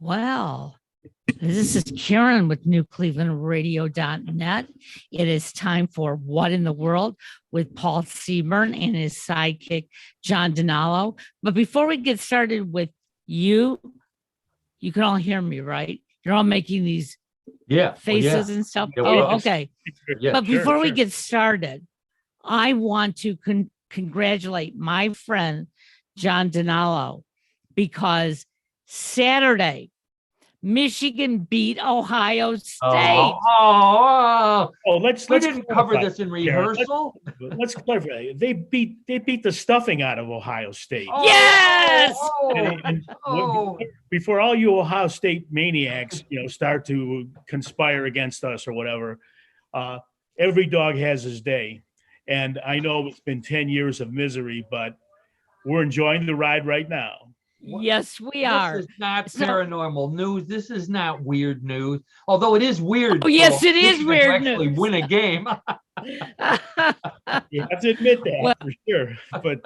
Well, this is Karen with NewClevelandRadio.net. It is time for What in the World with Paul Seaburn and his sidekick, John Donalo. But before we get started with you can all hear me, right? You're all making these faces and stuff. Okay. Yeah, but before we get started, I want to congratulate my friend, John Donalo, because Saturday, Michigan beat Ohio State. We didn't cover this in rehearsal. Let's clarify. They beat the stuffing out of Ohio State. Yes. Before all you Ohio State maniacs, start to conspire against us or whatever, every dog has his day. And I know it's been 10 years of misery, but we're enjoying the ride right now. Yes, we are. This is not paranormal news. This is not weird news. Although it is weird. Oh, yes, it is weird news. Actually win a game. You have to admit that for sure. But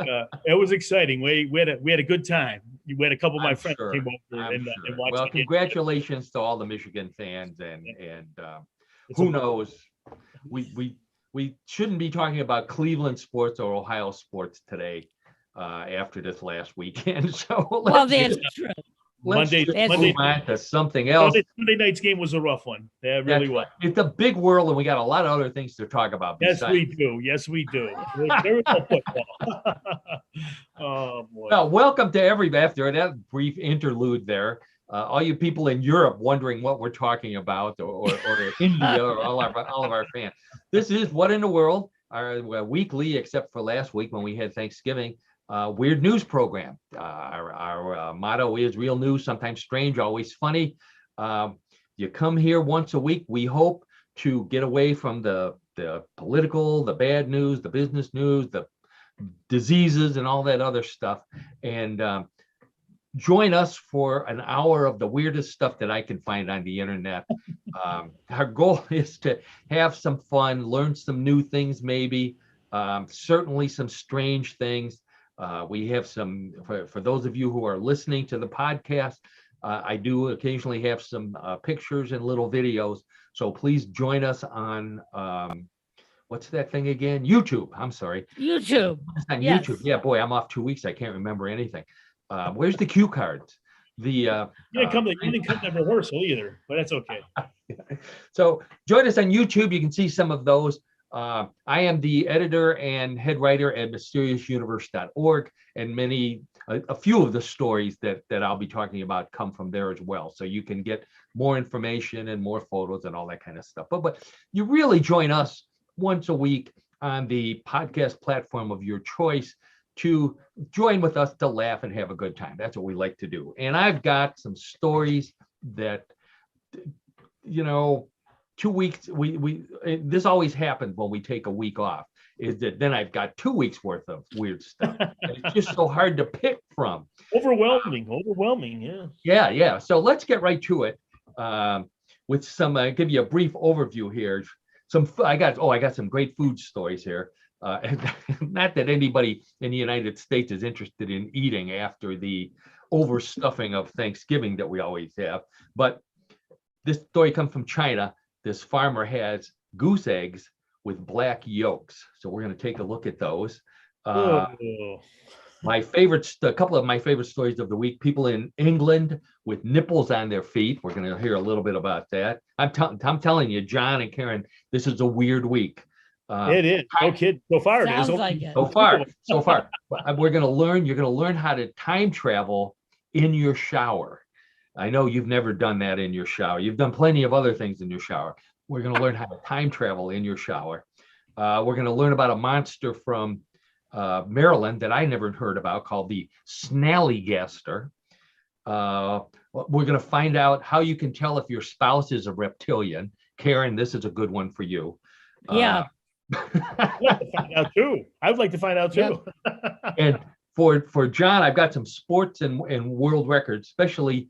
it was exciting. We had a good time. We had a couple of my friends came over and watched. Well, congratulations to all the Michigan fans and who knows? We shouldn't be talking about Cleveland sports or Ohio sports today. After this last weekend, so that's true. Monday move on to something else. Monday night's game was a rough one. Yeah, it really was. It's a big world, and we got a lot of other things to talk about. Yes, we do. There is no football. Oh boy. Well, welcome to everybody. After that brief interlude, there, all you people in Europe wondering what we're talking about, or India, or all of our fans. This is What in the World, our weekly, except for last week when we had Thanksgiving. Weird news program. Our motto is real news, sometimes strange, always funny. You come here once a week. We hope to get away from the political, the bad news, the business news, the diseases, and all that other stuff, and join us for an hour of the weirdest stuff that I can find on the internet. Our goal is to have some fun, learn some new things, maybe, certainly some strange things. We have some, for those of you who are listening to the podcast, I do occasionally have some pictures and little videos. So please join us on, what's that thing again? YouTube. I'm sorry. YouTube. On YouTube. Yeah, boy, I'm off 2 weeks. I can't remember anything. Where's the cue cards? You didn't come to rehearsal either, but that's okay. So join us on YouTube. You can see some of those. I am the editor and head writer at mysteriousuniverse.org, and a few of the stories that I'll be talking about come from there as well. So you can get more information and more photos and all that kind of stuff. But you really join us once a week on the podcast platform of your choice to join with us to laugh and have a good time. That's what we like to do. And I've got some stories that, 2 weeks, this always happens when we take a week off, is that then I've got 2 weeks worth of weird stuff. It's just so hard to pick from. Overwhelming, yeah. Yeah. So let's get right to it with some, give you a brief overview here. I got some great food stories here. Not that anybody in the United States is interested in eating after the overstuffing of Thanksgiving that we always have, but this story comes from China. This farmer has goose eggs with black yolks. So we're going to take a look at those. A couple of my favorite stories of the week, people in England with nipples on their feet. We're going to hear a little bit about that. I'm telling you, John and Karen, this is a weird week. It is. No kid. So far, it is. Like it. So far. You're going to learn how to time travel in your shower. I know you've never done that in your shower. You've done plenty of other things in your shower. We're going to learn how to time travel in your shower. We're going to learn about a monster from Maryland that I never heard about called the Snallygaster. We're going to find out how you can tell if your spouse is a reptilian. Karen, this is a good one for you. Yeah. I'd like to find out too. I'd like to find out too. And for John, I've got some sports and world records, especially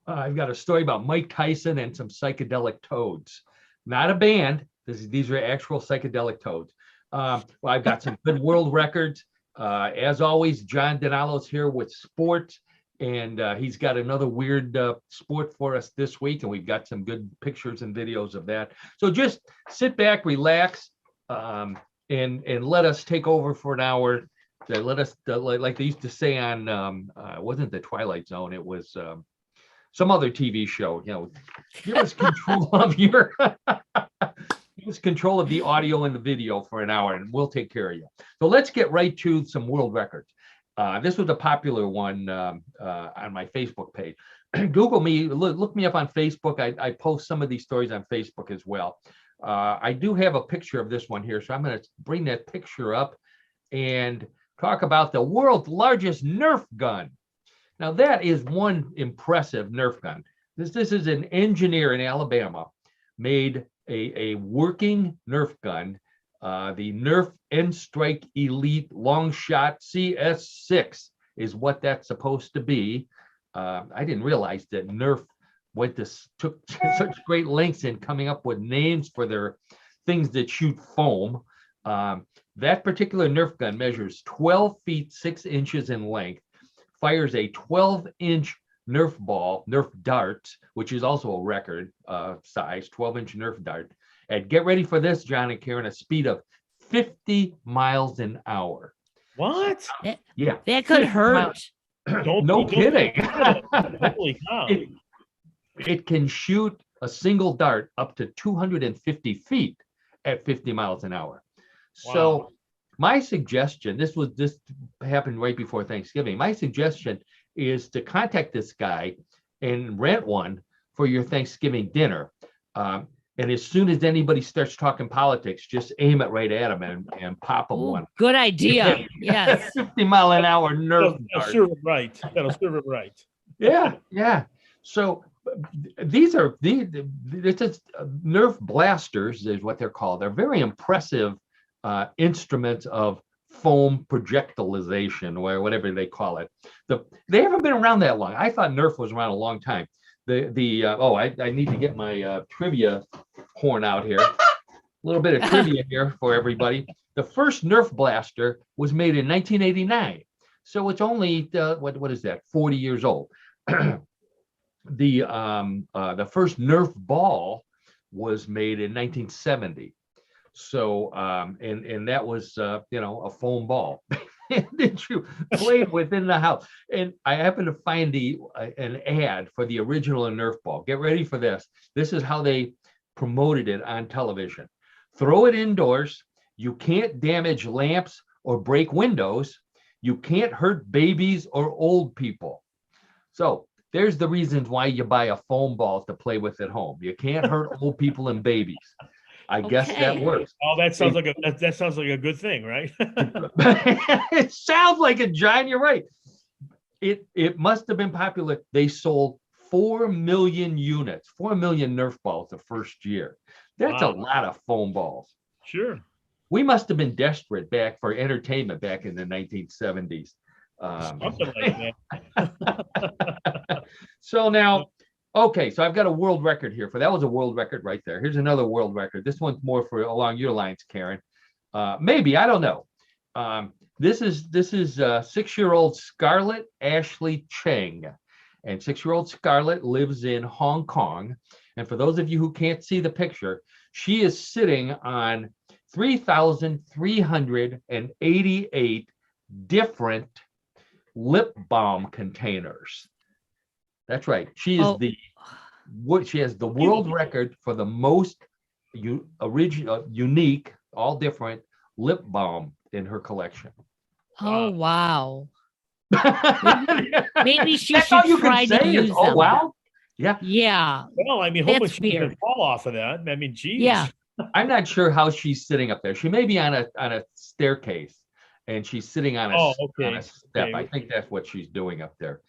I've got a story about Mike Tyson and some psychedelic toads. Not a band. These are actual psychedelic toads. I've got some good world records. As always, John Donalo's here with sports And he's got another weird sport for us this week, and we've got some good pictures and videos of that. So just sit back, relax, and let us take over for an hour. Let us, like they used to say on, it wasn't the Twilight Zone, it was some other TV show, give us control of your, give us control of the audio and the video for an hour, and we'll take care of you. So let's get right to some world records. This was a popular one on my Facebook page. Google me, look me up on Facebook. I post some of these stories on Facebook as well. I do have a picture of this one here, so I'm going to bring that picture up and talk about the world's largest Nerf gun. Now, that is one impressive Nerf gun. This is an engineer in Alabama made a working Nerf gun. The Nerf N-Strike Elite Long Shot CS6 is what that's supposed to be. I didn't realize that Nerf took such great lengths in coming up with names for their things that shoot foam. That particular Nerf gun measures 12 feet 6 inches in length, fires a 12-inch Nerf ball, Nerf dart, which is also a record size, 12-inch Nerf dart. And get ready for this, John and Karen, a speed of 50 miles an hour. What? Yeah. That could hurt. No kidding. Holy cow. It can shoot a single dart up to 250 feet at 50 miles an hour. Wow. So my suggestion, this happened right before Thanksgiving. My suggestion is to contact this guy and rent one for your Thanksgiving dinner. And as soon as anybody starts talking politics, just aim it right at them and pop them one. Good idea. Yes. 50-mile-an-hour Nerf That'll dart. serve it right. That'll serve it right. Yeah. So these are Nerf Blasters is what they're called. They're very impressive instruments of foam projectilization, or whatever they call it. They haven't been around that long. I thought Nerf was around a long time. I need to get my trivia horn out here. A little bit of trivia here for everybody. The first Nerf blaster was made in 1989, so it's only what is that? 40 years old. The first Nerf ball was made in 1970. So and that was a foam ball. Did you play it within the house? And I happened to find an ad for the original Nerf ball. Get ready for this. This is how they promoted it on television. Throw it indoors. You can't damage lamps or break windows. You can't hurt babies or old people. So there's the reasons why you buy a foam ball to play with at home. You can't hurt old people and babies. I guess that works. Oh, that sounds like a good thing, right? It sounds like it, John. You're right. It must have been popular. They sold 4 million units, 4 million Nerf balls the first year. That's a lot of foam balls. Sure. We must have been desperate back for entertainment back in the 1970s. Something like that. So now, okay, so I've got a world record here. That was a world record right there. Here's another world record. This one's more for along your lines, Karen. Maybe, I don't know. This is 6-year-old Scarlett Ashley Cheng. And 6-year-old Scarlett lives in Hong Kong. And for those of you who can't see the picture, she is sitting on 3,388 different lip balm containers. That's right. She has the world record for the most unique, all different lip balm in her collection. Oh, wow. Maybe she That's all should you try can to say use is, them. oh, wow. Yeah. Yeah. Well, I mean, hopefully she doesn't fall off of that. I mean, geez. Yeah. I'm not sure how she's sitting up there. She may be on a staircase and she's sitting on a step. Okay. I think that's what she's doing up there.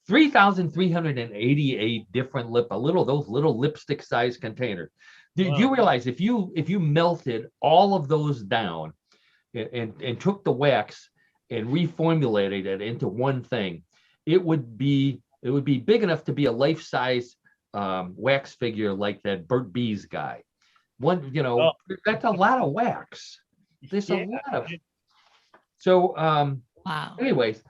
3,388 different those little lipstick size containers. Did you realize if you melted all of those down and took the wax and reformulated it into one thing, it would be big enough to be a life-size wax figure like that Burt Bees guy. That's a lot of wax. There's a lot of. So Wow. anyways,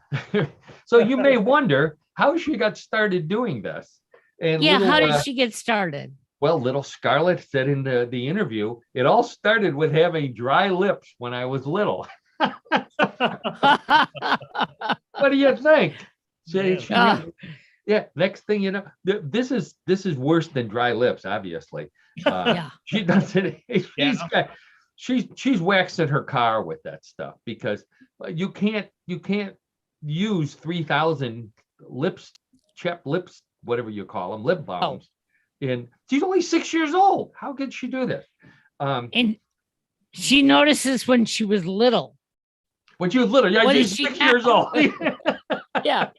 so you may wonder how she got started doing this. And Yeah. little, How did she get started? well, little Scarlett said in the interview, it all started with having dry lips when I was little. What do you think? Yeah. Yeah, next thing you know, this is worse than dry lips, obviously. Yeah. She doesn't. Yeah. She's waxing her car with that stuff because you can't use 3,000 lips, whatever you call them, lip balms. And she's only 6 years old. How could she do this? And she notices when she was little. When she was little, yeah, What she's is she 6 years old. Yeah.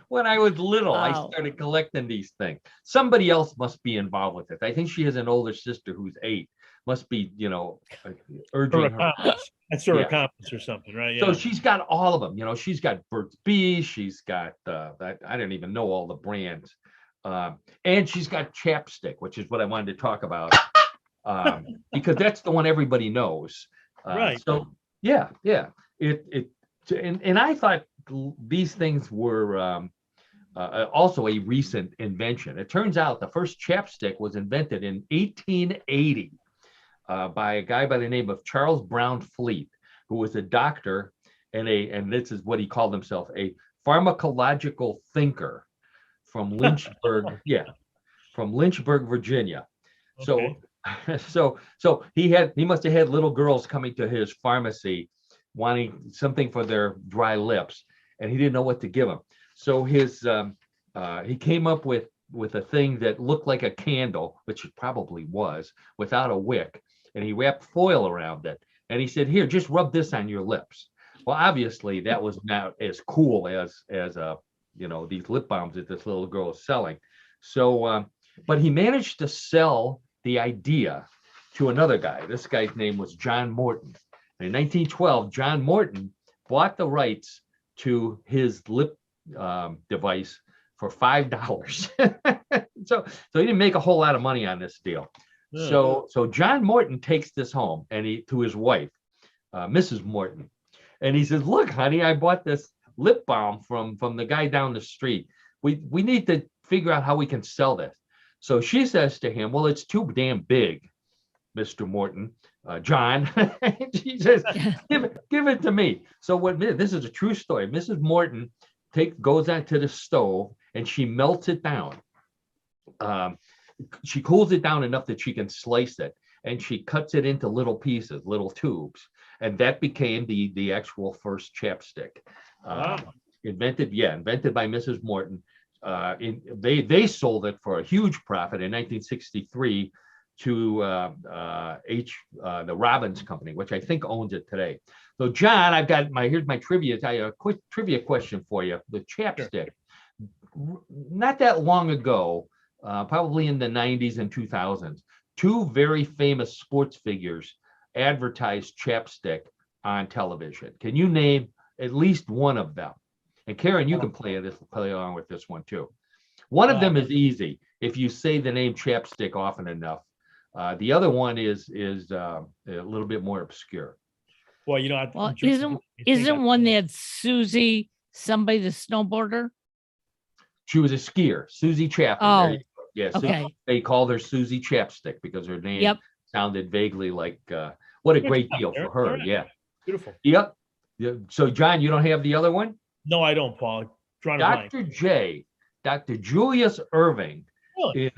When I was little, I Wow. started collecting these things. Somebody else must be involved with it. I think she has an older sister who's 8. Must be, urging her. That's her Yeah. accomplice or something, right? So Yeah. she's got all of them. She's got Burt's Bees. She's got I don't even know all the brands, and she's got Chapstick, which is what I wanted to talk about, because that's the one everybody knows. Right. So yeah. And I thought these things were also a recent invention. It turns out the first chapstick was invented in 1880 by a guy by the name of Charles Brown Fleet, who was a doctor and this is what he called himself, a pharmacological thinker from Lynchburg, from Lynchburg, Virginia. Okay. So he must have had little girls coming to his pharmacy wanting something for their dry lips, and he didn't know what to give them. So he came up with a thing that looked like a candle, which it probably was, without a wick, and he wrapped foil around it. And he said, "Here, just rub this on your lips." Well, obviously that was not as cool as these lip balms that this little girl is selling. So, but he managed to sell the idea to another guy. This guy's name was John Morton. In 1912, John Morton bought the rights to his lip device for $5. So he didn't make a whole lot of money on this deal. Yeah. So John Morton takes this home and to his wife, Mrs. Morton, and he says, "Look, honey, I bought this lip balm from the guy down the street. We need to figure out how we can sell this." So she says to him, "Well, it's too damn big, Mr. Morton, John." She says, give it to me. So this is a true story. Mrs. Morton goes out to the stove and she melts it down. She cools it down enough that she can slice it, and she cuts it into little pieces, little tubes, and that became the actual first chapstick. Wow. Invented by Mrs. Morton. They sold it for a huge profit in 1963 to the Robbins Company, which I think owns it today. So, John, here's my trivia. A quick trivia question for you. The chapstick. Sure. Not that long ago, probably in the 90s and 2000s, 2 very famous sports figures advertised chapstick on television. Can you name at least one of them? And Karen, you can play along with this one too. One of them is easy if you say the name chapstick often enough. The other one is a little bit more obscure. Well, isn't one that Susie, somebody, the snowboarder? She was a skier, Susie Chapman. Oh, yes. Okay. They called her Susie Chapstick because her name sounded vaguely like. What a great deal for her. Right. Yeah. Beautiful. Yep. So, John, you don't have the other one? No, I don't, Paul. Dr. J, Dr. Julius Irving. Really?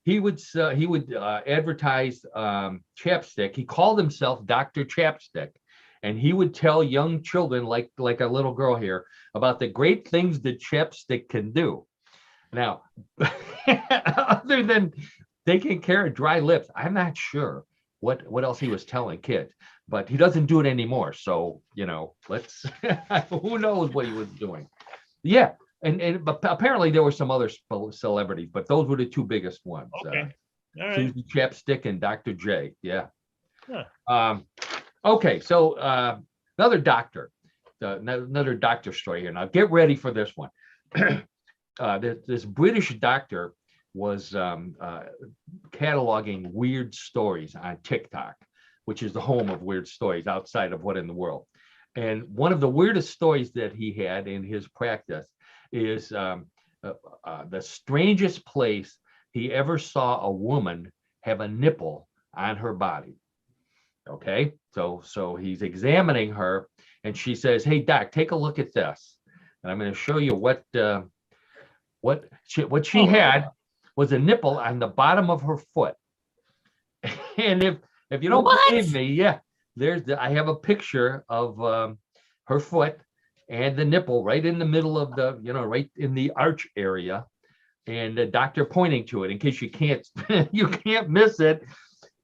He would advertise chapstick. He called himself Dr. Chapstick, and he would tell young children like a little girl here about the great things that chapstick can do. Now, other than taking care of dry lips, I'm not sure what else he was telling kids, but he doesn't do it anymore. So, let's who knows what he was doing. Yeah. But apparently there were some other celebrities, but those were the 2 biggest ones. Okay. All right. Susie Chapstick and Dr. J. Yeah. Huh. Okay. So another doctor story here. Now get ready for this one. This British doctor was cataloging weird stories on TikTok, which is the home of weird stories outside of What in the World. And one of the weirdest stories that he had in his practice is the strangest place he ever saw a woman have a nipple on her body. Okay, so he's examining her, and she says, "Hey, doc, take a look at this." And I'm going to show you what she had was a nipple on the bottom of her foot. And if you don't believe me, yeah, I have a picture of her foot and the nipple right in the middle of the, right in the arch area, and the doctor pointing to it in case you can't miss it,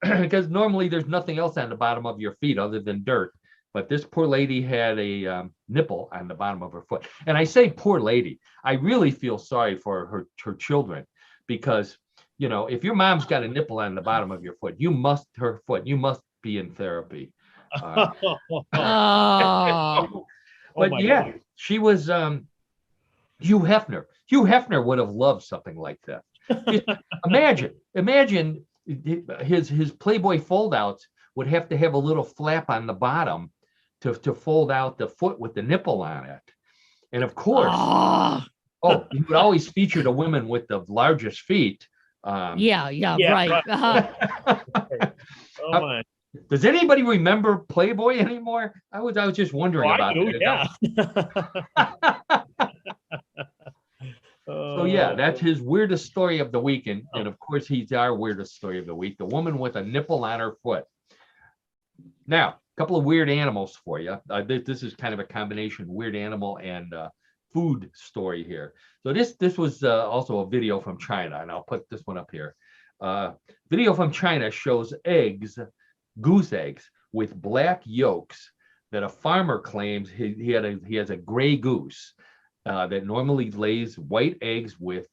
because normally there's nothing else on the bottom of your feet other than dirt. But this poor lady had a nipple on the bottom of her foot. And I say poor lady, I really feel sorry for her children, because, if your mom's got a nipple on the bottom of your foot, you must be in therapy. Oh. But yeah, God. She was Hugh Hefner. Hugh Hefner would have loved something like that. Imagine his Playboy fold-outs would have to have a little flap on the bottom to fold out the foot with the nipple on it. And of course, he would always feature the women with the largest feet. Right. Oh my. Does anybody remember Playboy anymore? I was just wondering about it. Yeah. So yeah, that's his weirdest story of the week, and of course he's our weirdest story of the week: the woman with a nipple on her foot. Now, a couple of weird animals for you. This is kind of a combination weird animal and food story here. So this was also a video from China, and I'll put this one up here. Video from China shows goose eggs with black yolks that a farmer claims he has a gray goose that normally lays white eggs with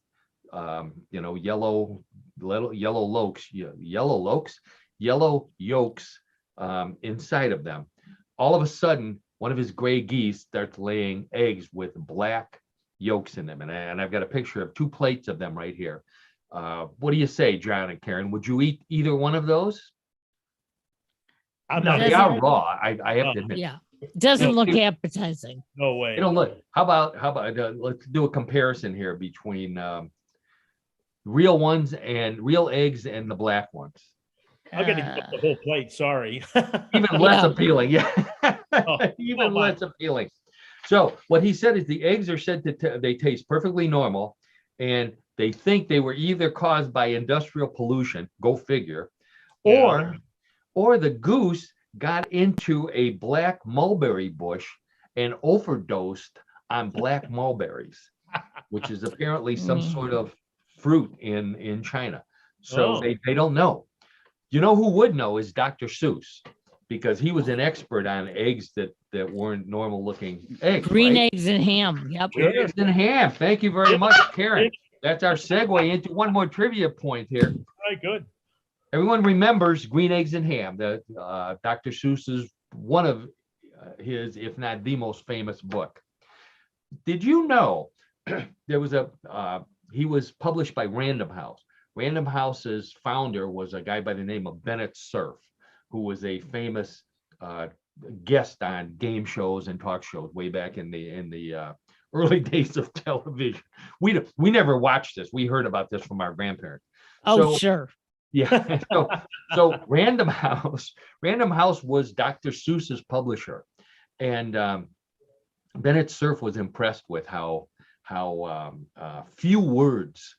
yellow yolks inside of them. All of a sudden, one of his gray geese starts laying eggs with black yolks in them, and I've got a picture of 2 plates of them right here. What do you say, John and Karen? Would you eat either one of those? No, they are raw. I have to admit. Yeah, doesn't look appetizing. No way. They don't look. How about let's do a comparison here between real ones and real eggs and the black ones. I'm gonna give up the whole plate. Sorry. Even less appealing. Yeah. Even less appealing. So what he said is the eggs are said to they taste perfectly normal, and they think they were either caused by industrial pollution. Go figure. Yeah. Or the goose got into a black mulberry bush and overdosed on black mulberries, which is apparently some sort of fruit in China. So they don't know. You know who would know is Dr. Seuss, because he was an expert on eggs that weren't normal looking eggs. Green eggs and ham. Yep. Green eggs and ham. Thank you very much, Karen. That's our segue into one more trivia point here. All right, good. Everyone remembers Green Eggs and Ham. Dr. Seuss is one of his, if not the most famous book. Did you know there was he was published by Random House. Random House's founder was a guy by the name of Bennett Cerf, who was a famous guest on game shows and talk shows way back in the early days of television. We never watched this. We heard about this from our grandparents. Sure. Yeah. So Random House was Dr. Seuss's publisher, and Bennett Cerf was impressed with how few words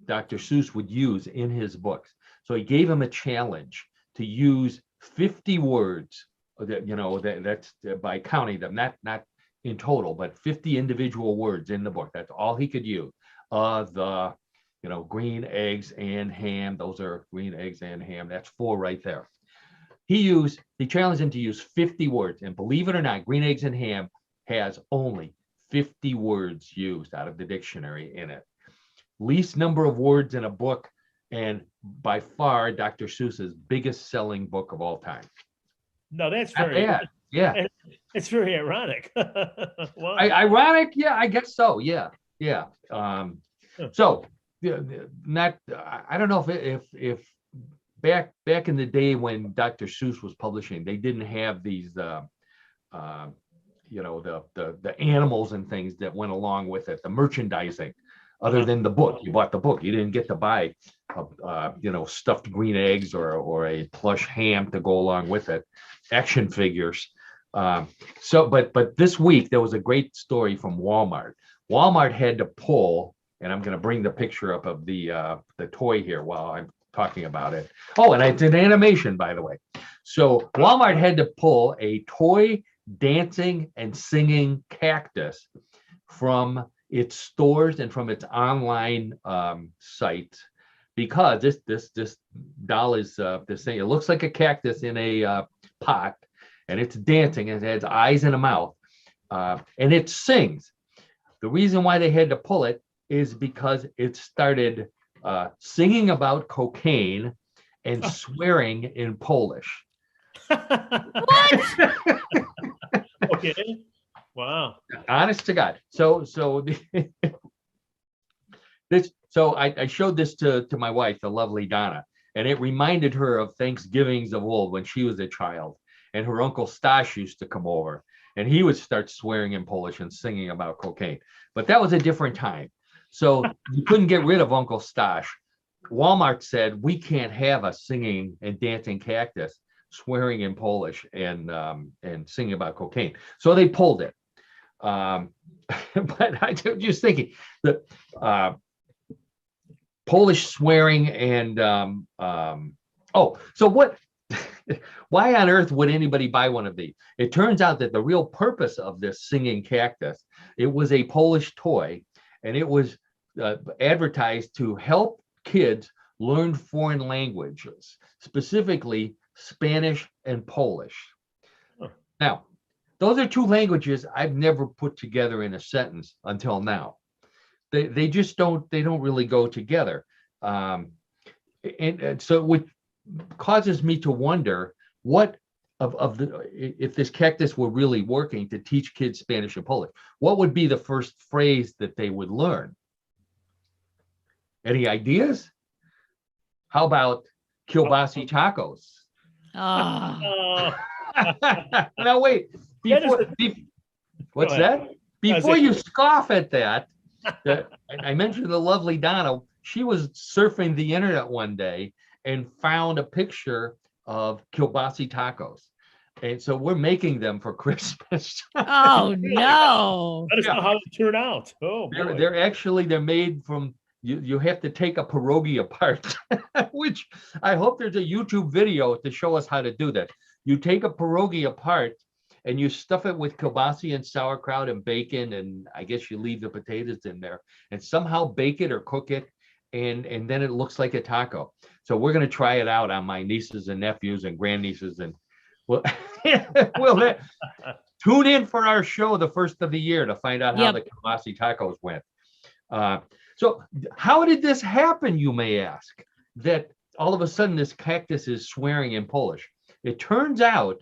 Dr. Seuss would use in his books. So he gave him a challenge to use 50 words. That's by counting them, not in total, but 50 individual words in the book. That's all he could use. Green eggs and ham. Those are green eggs and ham. That's 4 right there. He challenged him to use 50 words. And believe it or not, green eggs and ham has only 50 words used out of the dictionary in it. Least number of words in a book, and by far Dr. Seuss's biggest selling book of all time. No, that's not very bad. Yeah. It's very ironic. Wow. Ironic? Yeah, I guess so. Yeah. So I don't know if back in the day when Dr. Seuss was publishing, they didn't have these the animals and things that went along with it, the merchandising. Other than the book, you bought the book. You didn't get to buy, stuffed green eggs or a plush ham to go along with it. Action figures. But this week there was a great story from Walmart. Walmart had to pull, and I'm going to bring the picture up of the toy here while I'm talking about it. Oh, and it's an animation, by the way. So Walmart had to pull a toy dancing and singing cactus from its stores and from its online site, because this doll is this thing. It looks like a cactus in a pot, and it's dancing, and it has eyes and a mouth, and it sings. The reason why they had to pull it is because it started singing about cocaine and swearing in Polish. What? Okay. Wow. Honest to God. So I showed this to my wife, the lovely Donna, and it reminded her of Thanksgivings of old when she was a child, and her uncle Stash used to come over, and he would start swearing in Polish and singing about cocaine. But that was a different time. So you couldn't get rid of Uncle Stash. Walmart said, we can't have a singing and dancing cactus swearing in Polish and singing about cocaine. So they pulled it. But I was just thinking that Polish swearing and so what? Why on earth would anybody buy one of these? It turns out that the real purpose of this singing cactus, it was a Polish toy, and it was advertised to help kids learn foreign languages, specifically Spanish and Polish. Huh. Now, those are two languages I've never put together in a sentence until now. They just don't really go together. And so what causes me to wonder what if this cactus were really working to teach kids Spanish and Polish, what would be the first phrase that they would learn? Any ideas? How about kielbasi tacos? Oh. Now wait, what's that? Before you scoff at that, I mentioned the lovely Donna. She was surfing the internet one day and found a picture of kielbasi tacos. And so we're making them for Christmas. Oh no. Let us know how they turn out. Oh, they're made from, you have to take a pierogi apart, which I hope there's a YouTube video to show us how to do that. You take a pierogi apart and you stuff it with kielbasi and sauerkraut and bacon, and I guess you leave the potatoes in there and somehow bake it or cook it, and then it looks like a taco. So we're going to try it out on my nieces and nephews and grandnieces, and we'll tune in for our show the first of the year to find out how the kielbasi tacos went. So how did this happen, you may ask, that all of a sudden this cactus is swearing in Polish? It turns out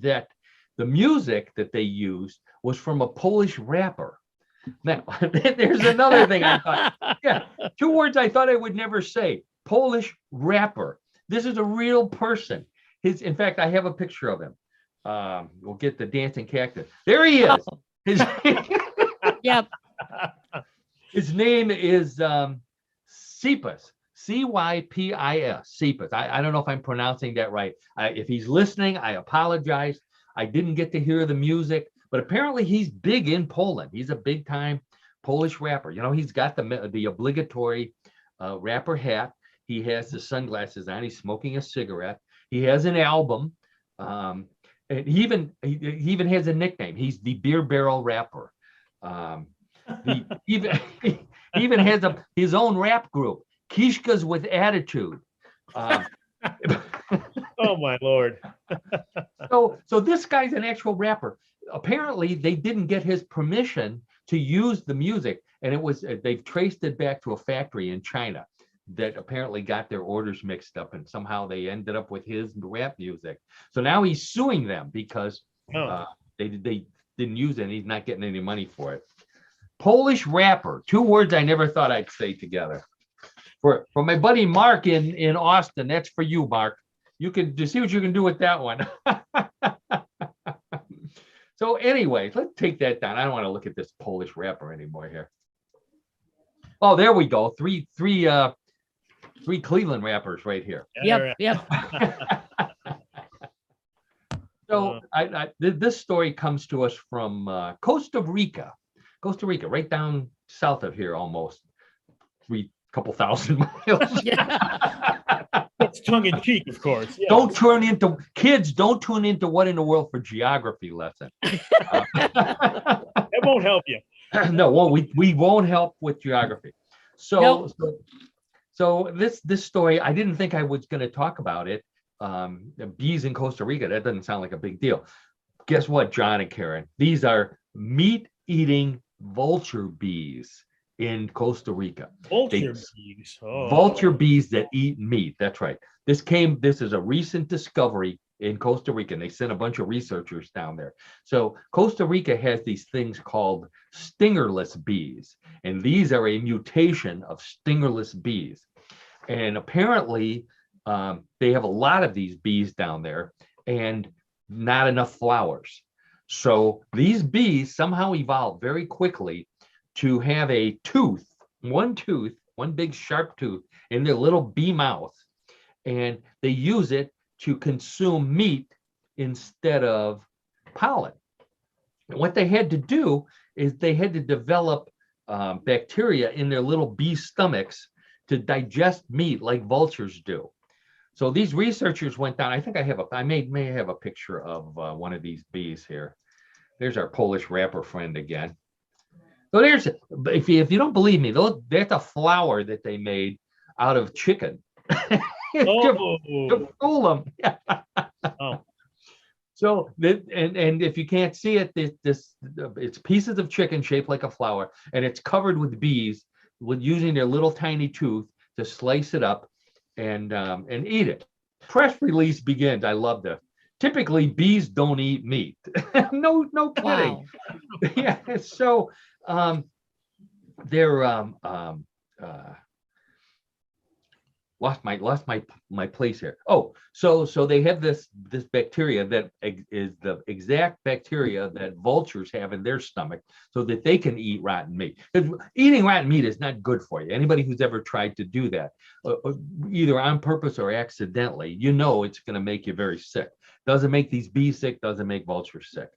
that the music that they used was from a Polish rapper. Now, there's another thing I thought. Yeah, two words I thought I would never say. Polish rapper. This is a real person. In fact, I have a picture of him. We'll get the dancing cactus. There he is. Yep. His name is Cepas. C-Y-P-I-S. Cepas. I don't know if I'm pronouncing that right. If he's listening, I apologize. I didn't get to hear the music, but apparently he's big in Poland. He's a big time Polish rapper. You know, he's got the obligatory rapper hat. He has the sunglasses on. He's smoking a cigarette. He has an album. And he even has a nickname. He's the beer barrel rapper. He even has his own rap group, Kishkas with Attitude. Oh my Lord. So this guy's an actual rapper. Apparently they didn't get his permission to use the music, and they've traced it back to a factory in China that apparently got their orders mixed up, and somehow they ended up with his rap music. So now he's suing them because they didn't use it and he's not getting any money for it. Polish rapper, two words I never thought I'd say together. For my buddy Mark in Austin, that's for you, Mark. You can see what you can do with that one. So anyway, let's take that down. I don't want to look at this Polish wrapper anymore here. Oh, there we go. Three Cleveland wrappers right here. Yep. So this story comes to us from Costa Rica, right down south of here, almost couple thousand miles. That's tongue in cheek, of course. Yeah. Don't tune into What in the World for geography lesson. That won't help you. No, we won't help with geography. So this story, I didn't think I was going to talk about it. The bees in Costa Rica, that doesn't sound like a big deal. Guess what, John and Karen? These are meat-eating vulture bees in Costa Rica. Vulture bees. Oh. Vulture bees that eat meat. That's right. This is a recent discovery in Costa Rica, and they sent a bunch of researchers down there. So Costa Rica has these things called stingerless bees, and these are a mutation of stingerless bees. And apparently, they have a lot of these bees down there and not enough flowers. So these bees somehow evolved very quickly to have a one big sharp tooth in their little bee mouth. And they use it to consume meat instead of pollen. And what they had to do is they had to develop bacteria in their little bee stomachs to digest meat like vultures do. So these researchers went down. I think I may have a picture of one of these bees here. There's our Polish wrapper friend again. So if you don't believe me, that's a flour that they made out of chicken to fool them. Oh. So and if you can't see it, it's pieces of chicken shaped like a flower, and it's covered with bees using their little tiny tooth to slice it up and eat it. Press release begins. I love this. Typically, bees don't eat meat. No kidding. Wow. Yeah. So they're lost my place here. Oh, so they have this bacteria that is the exact bacteria that vultures have in their stomach, so that they can eat rotten meat. Eating rotten meat is not good for you. Anybody who's ever tried to do that, either on purpose or accidentally, it's going to make you very sick. Doesn't make these bees sick. Doesn't make vultures sick.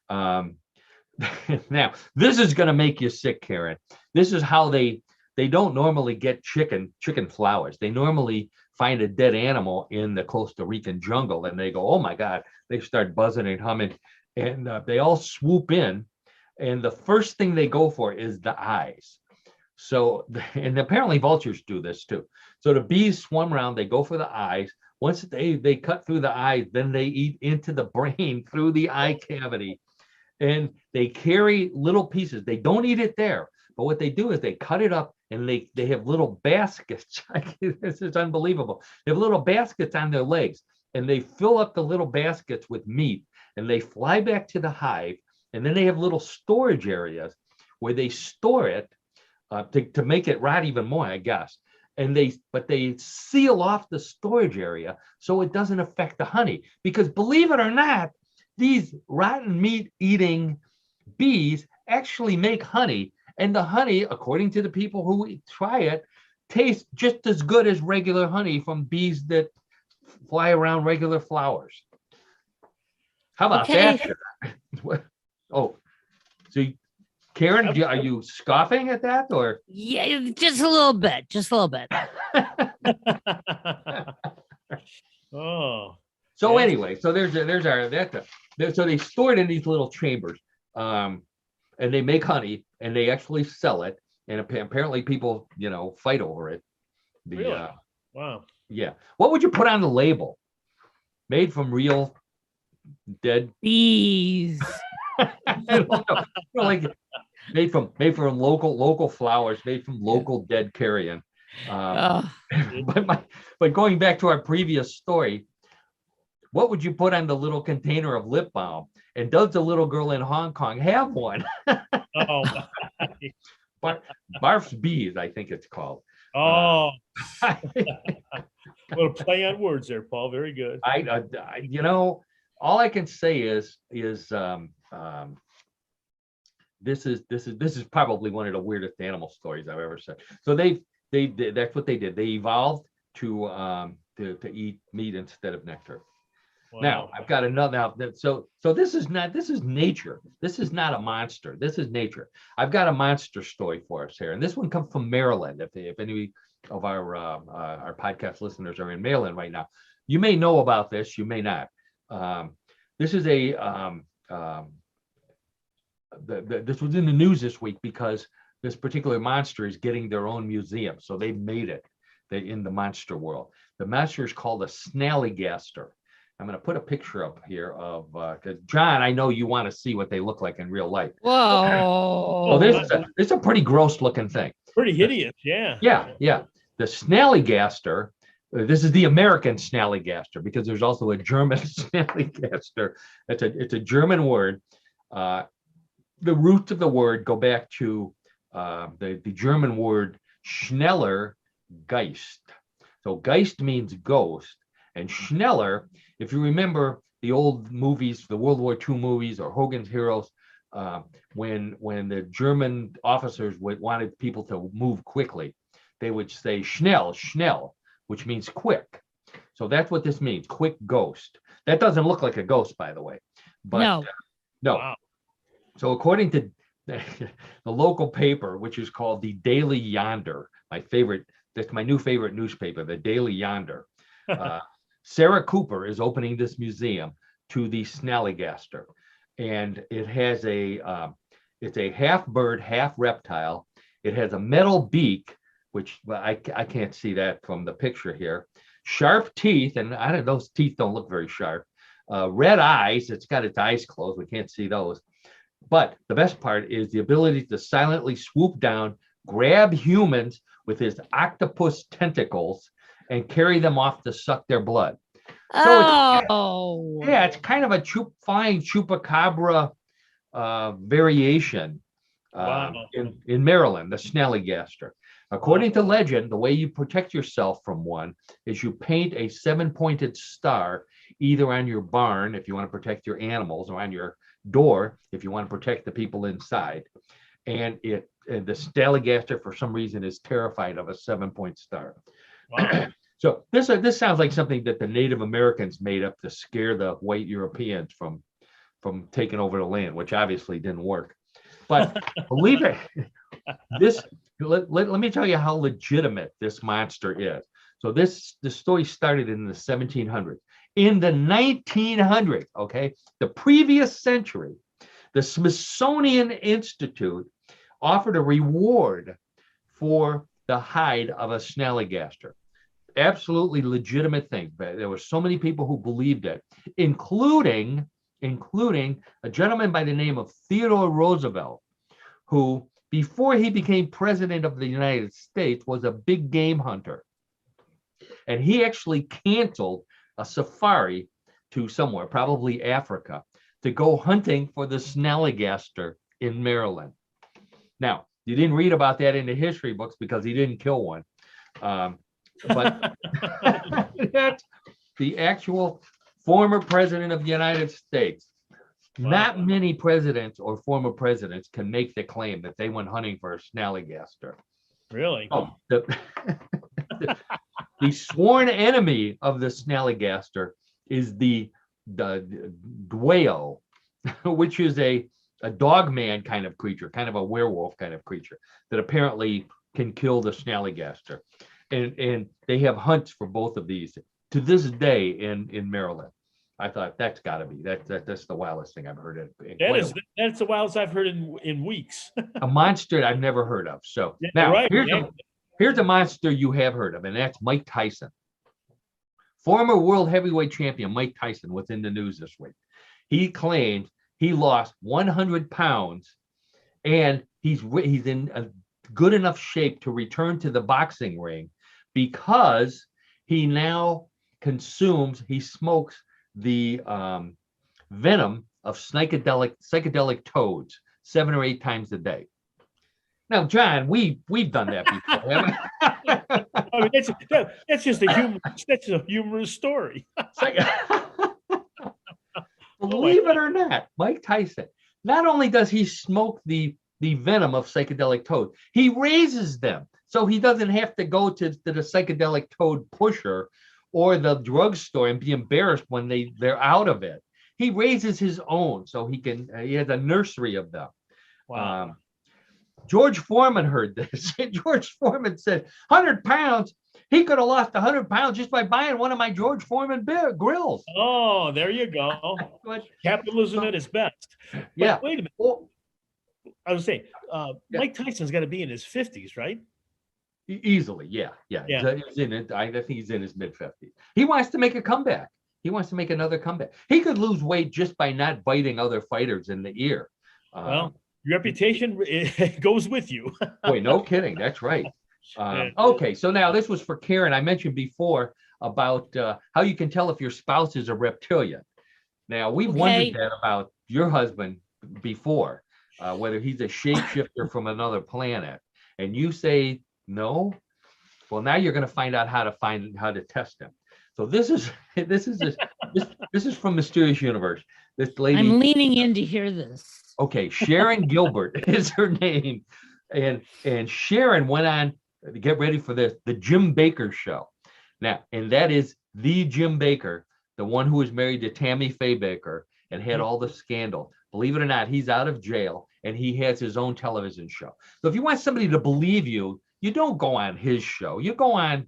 Now, this is going to make you sick, Karen. This is how they don't normally get chicken flowers. They normally find a dead animal in the Costa Rican jungle, and they go, oh my God, they start buzzing and humming, and they all swoop in, and the first thing they go for is the eyes. So, and apparently vultures do this too. So the bees swarm around, they go for the eyes. Once they cut through the eyes, then they eat into the brain through the eye cavity. And they carry little pieces. They don't eat it there. But what they do is they cut it up, and they have little baskets. This is unbelievable. They have little baskets on their legs, and they fill up the little baskets with meat, and they fly back to the hive. And then they have little storage areas where they store it to make it rot even more, I guess. But they seal off the storage area so it doesn't affect the honey. Because believe it or not, these rotten meat eating bees actually make honey. And the honey, according to the people who try it, tastes just as good as regular honey from bees that fly around regular flowers. How about that? Oh, so Karen, are you scoffing at that, or? Yeah, just a little bit. Oh. So anyway, so there's our so they store it in these little chambers, and they make honey, and they actually sell it, and apparently people fight over it. Really? Wow. Yeah. What would you put on the label? Made from real dead bees. Like made from local flowers, made from local dead carrion. But going back to our previous story, what would you put on the little container of lip balm? And does the little girl in Hong Kong have one? Oh, Barf's Bees, I think it's called. Oh, little play on words there, Paul. Very good. all I can say is this is probably one of the weirdest animal stories I've ever said. So they that's what they did. They evolved to eat meat instead of nectar. Now I've got another. So this is nature. This is not a monster. This is nature. I've got a monster story for us here, and this one comes from Maryland. If any of our podcast listeners are in Maryland right now, you may know about this. You may not. This is this was in the news this week because this particular monster is getting their own museum. So they made it in the monster world. The monster is called a Snallygaster. I'm going to put a picture up here of, because John, I know you want to see what they look like in real life. Whoa. Oh, this is a pretty gross looking thing. Pretty hideous, yeah. Yeah. The Snallygaster, this is the American Snallygaster, because there's also a German Snallygaster. It's a German word. The roots of the word go back to the German word Schneller Geist. So Geist means ghost, and Schneller, if you remember the old movies, the World War II movies or Hogan's Heroes, when the German officers wanted people to move quickly, they would say Schnell, Schnell, which means quick. So that's what this means, quick ghost. That doesn't look like a ghost, by the way. But no. Wow. So according to the local paper, which is called the Daily Yonder, that's my new favorite newspaper, the Daily Yonder. Sarah Cooper is opening this museum to the Snallygaster, and it has it's a half bird, half reptile. It has a metal beak, which I can't see that from the picture here. Sharp teeth, and those teeth don't look very sharp. Red eyes. It's got its eyes closed. We can't see those. But the best part is the ability to silently swoop down, grab humans with his octopus tentacles, and carry them off to suck their blood. So it's kind of a flying chupacabra variation in Maryland, the Snallygaster. According to legend, the way you protect yourself from one is you paint a 7-pointed star either on your barn if you want to protect your animals, or on your door if you want to protect the people inside. And the Snallygaster, for some reason, is terrified of a 7-point star. Wow. So this sounds like something that the Native Americans made up to scare the white Europeans from taking over the land, which obviously didn't work. But believe it, let me tell you how legitimate this monster is. So the story started in the 1700s. In the 1900s, okay, the previous century, the Smithsonian Institute offered a reward for the hide of a Snallygaster. Absolutely legitimate thing. But there were so many people who believed it, including a gentleman by the name of Theodore Roosevelt, who, before he became president of the United States, was a big game hunter. And he actually canceled a safari to somewhere, probably Africa, to go hunting for the Snallygaster in Maryland. Now, you didn't read about that in the history books because he didn't kill one. But that's the actual former president of the United States. Wow. Not many presidents or former presidents can make the claim that they went hunting for a Snallygaster. Really? Oh, the sworn enemy of the Snallygaster is the Dwayyo, which is a dog man kind of creature, kind of a werewolf kind of creature that apparently can kill the Snallygaster. And they have hunts for both of these to this day in Maryland. I thought that's got to be that's the wildest thing I've heard. That's the wildest I've heard in weeks. A monster I've never heard of. So yeah, now right, here's a monster you have heard of, and that's Mike Tyson. Former world heavyweight champion Mike Tyson was in the news this week. He claimed he lost 100 pounds, and he's in a good enough shape to return to the boxing ring because he now smokes the venom of psychedelic toads 7 or 8 times a day. Now, John, we've done that before, haven't we? I mean, that's just a humorous story. believe it or not, Mike Tyson, not only does he smoke the venom of psychedelic toad, he raises them. So he doesn't have to go to the psychedelic toad pusher or the drugstore and be embarrassed when they're out of it. He raises his own, so he has a nursery of them. Wow. George Foreman heard this. George Foreman said, 100 pounds. He could have lost 100 pounds just by buying one of my George Foreman grills. Oh, there you go. Capitalism at its best. But Yeah. wait a minute. I was saying, Yeah. Mike Tyson's got to be in his 50s, right? Easily, yeah. He's in it. I think he's in his mid-50s. He wants to make a comeback. He wants to make another comeback. He could lose weight just by not biting other fighters in the ear. Well, your reputation it goes with you. Boy, no kidding. That's right. Okay, so now this was for Karen. I mentioned before about how you can tell if your spouse is a reptilian. Now, we've wondered that about your husband before, whether he's a shapeshifter from another planet. And you say no. Well, now you're going to find out how to test him. So this is from Mysterious Universe. This lady. I'm leaning in to hear this. Okay, Sharon Gilbert is her name, and Sharon went on to get ready for this, the Jim Baker show. Now, and that is the Jim Baker, the one who was married to Tammy Faye Baker and had all the scandal. Believe it or not, he's out of jail and he has his own television show. So if you want somebody to believe you, you don't go on his show. You go on,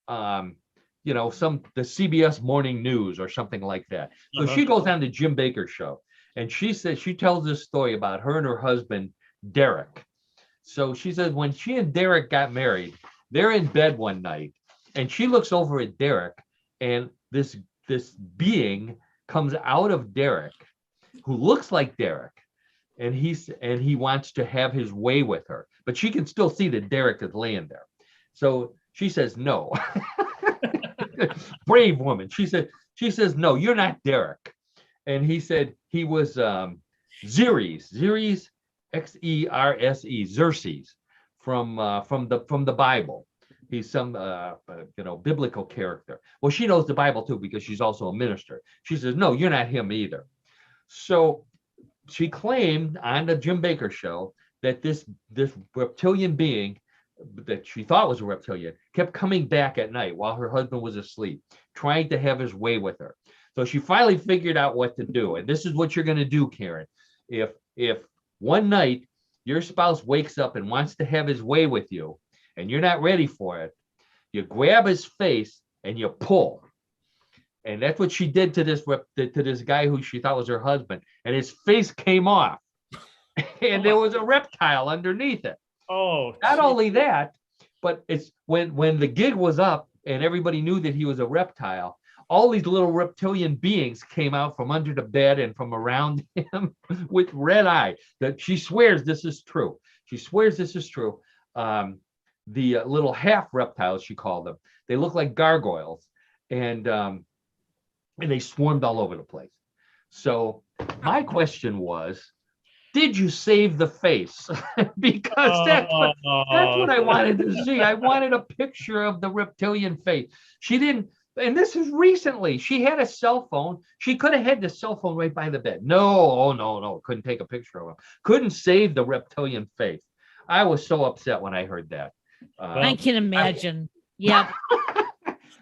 the CBS Morning News or something like that. So she goes on the Jim Baker show, and she tells this story about her and her husband, Derek. So she says when she and Derek got married, they're in bed one night, and she looks over at Derek, and this being comes out of Derek, who looks like Derek, and he wants to have his way with her, but she can still see that Derek is laying there. So she says no. Brave woman. She says no, you're not Derek. And he said he was Xerxes, Xerse, Xerxes from the Bible. He's some biblical character. Well, she knows the Bible too because she's also a minister. She says, no, you're not him either. So she claimed on the Jim Baker show that this reptilian being that she thought was a reptilian kept coming back at night while her husband was asleep, trying to have his way with her. So she finally figured out what to do. And this is what you're going to do, Karen. If one night your spouse wakes up and wants to have his way with you and you're not ready for it, you grab his face and you pull. And that's what she did to this guy who she thought was her husband. And his face came off. And there was a reptile underneath it. Oh, not only that, but it's when the gig was up and everybody knew that he was a reptile, all these little reptilian beings came out from under the bed and from around him with red eye. That she swears this is true. She swears this is true. The little half reptiles, she called them. They look like gargoyles, and they swarmed all over the place. So my question was, did you save the face? Because that's what I wanted to see. I wanted a picture of the reptilian face. She didn't, and this is recently. She had a cell phone. She could have had the cell phone right by the bed. No. Couldn't take a picture of him. Couldn't save the reptilian face. I was so upset when I heard that. I can imagine. Yep.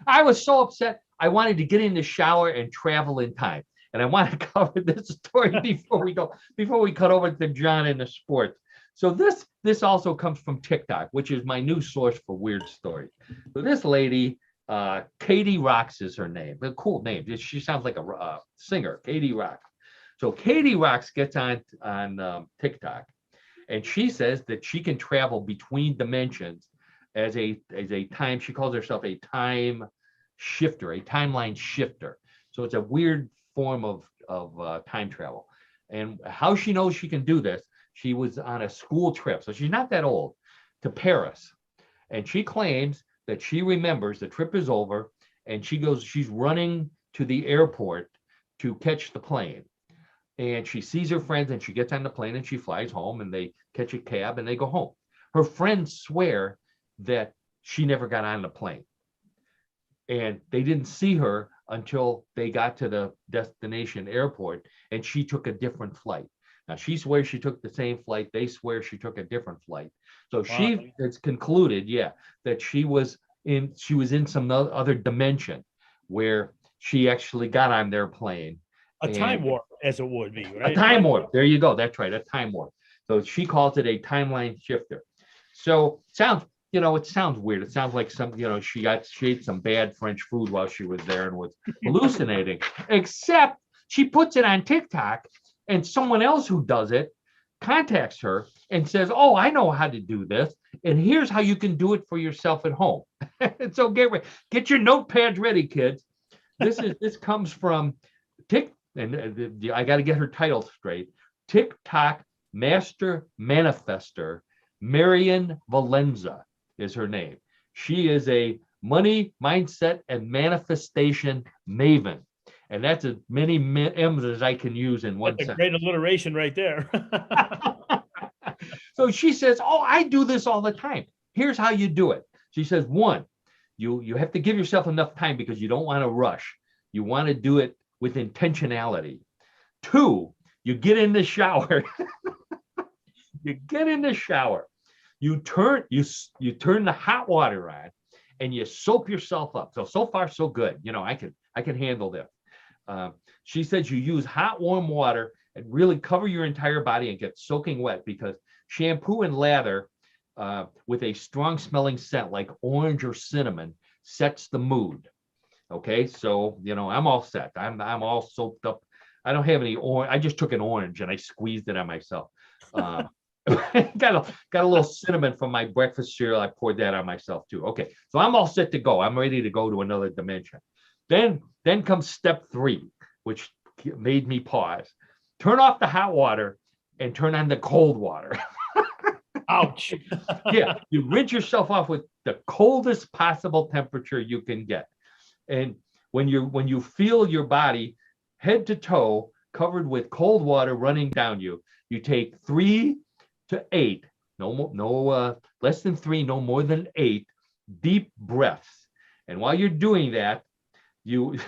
I was so upset. I wanted to get in the shower and travel in time. And I want to cover this story before we cut over to John in the sports. So this also comes from TikTok, which is my new source for weird stories. So this lady, Katie Rocks is her name. A cool name. She sounds like a singer, Katie Rocks. So Katie Rocks gets on TikTok, and she says that she can travel between dimensions as a time. She calls herself a time shifter, a timeline shifter. So it's a weird form of time travel. And how she knows she can do this, she was on a school trip, so she's not that old, to Paris. And she claims that she remembers the trip is over and she's running to the airport to catch the plane. And she sees her friends and she gets on the plane and she flies home and they catch a cab and they go home. Her friends swear that she never got on the plane. And they didn't see her until they got to the destination airport, and she took a different flight. Now she swears she took the same flight. They swear she took a different flight. So she has concluded, that she was in some other dimension where she actually got on their plane. A time warp, as it would be, right? A time warp. There you go. That's right. A time warp. So she calls it a timeline shifter. So it sounds weird. It sounds like she ate some bad French food while she was there and was hallucinating, except she puts it on TikTok, and someone else who does it contacts her and says, oh, I know how to do this, and here's how you can do it for yourself at home. So get your notepads ready, kids. This comes from and I got to get her title straight. TikTok Master Manifester Marian Valenza is her name. She is a money, mindset, and manifestation maven. And that's as many M's as I can use in one sentence. Great alliteration right there. So she says, oh, I do this all the time. Here's how you do it. She says, one, you have to give yourself enough time because you don't want to rush. You want to do it with intentionality. Two, you get in the shower. You get in the shower. You turn the hot water on, and you soap yourself up. So far so good. I can handle this. She says you use hot warm water and really cover your entire body and get soaking wet, because shampoo and lather with a strong smelling scent like orange or cinnamon sets the mood. Okay, so I'm all set. I'm all soaped up. I don't have any orange. I just took an orange and I squeezed it on myself. Got a little cinnamon from my breakfast cereal. I poured that on myself too. Okay, so I'm all set to go. I'm ready to go to another dimension. Then comes step 3, which made me pause. Turn off the hot water and turn on the cold water. Ouch. Yeah, you rinse yourself off with the coldest possible temperature you can get. And when you feel your body head to toe covered with cold water running down you, you take 3 to 8, no less than 3, no more than 8 deep breaths. And while you're doing that, you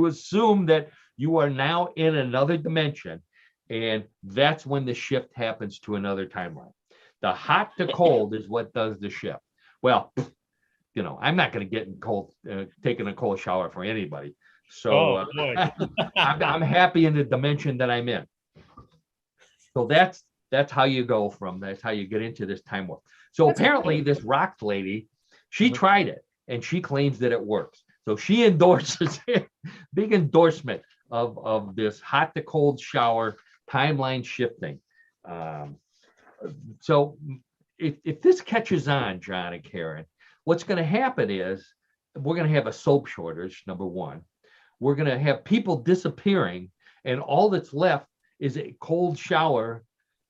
assume that you are now in another dimension, and that's when the shift happens to another timeline. The hot to cold is what does the shift. Well, I'm not going to get taking a cold shower for anybody. So I'm happy in the dimension that I'm in. So that's how you go that's how you get into this time warp. So apparently this Rock lady, she tried it and she claims that it works. So she endorses it, big endorsement of this hot to cold shower timeline shifting. So if this catches on, John and Karen, what's going to happen is we're going to have a soap shortage, number one. We're going to have people disappearing, and all that's left is a cold shower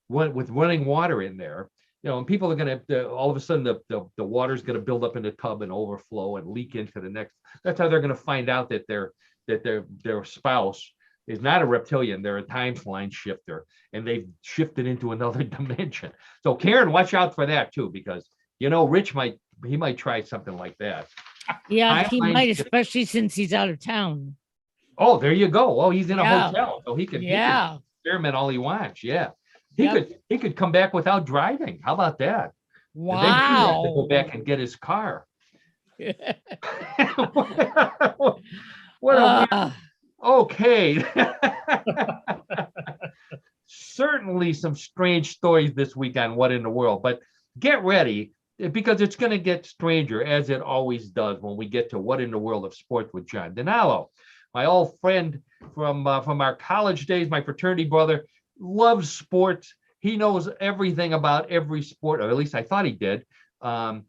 with running water in there. And people are going to, all of a sudden, the water's going to build up in the tub and overflow and leak into the next. That's how they're going to find out that their spouse is not a reptilian. They're a timeline shifter, and they've shifted into another dimension. So Karen, watch out for that too, because Rich might try something like that. Yeah, he might, especially since he's out of town. Oh, there you go. Oh, he's in a hotel, so he can experiment all he wants. Yeah, he could come back without driving. How about that? Wow. And then he has to go back and get his car. What a okay. Certainly some strange stories this week on What in the World, but get ready, because it's going to get stranger, as it always does when we get to What in the World of Sports with John Donalo. My old friend from our college days, my fraternity brother, loves sports. He knows everything about every sport, or at least I thought he did. And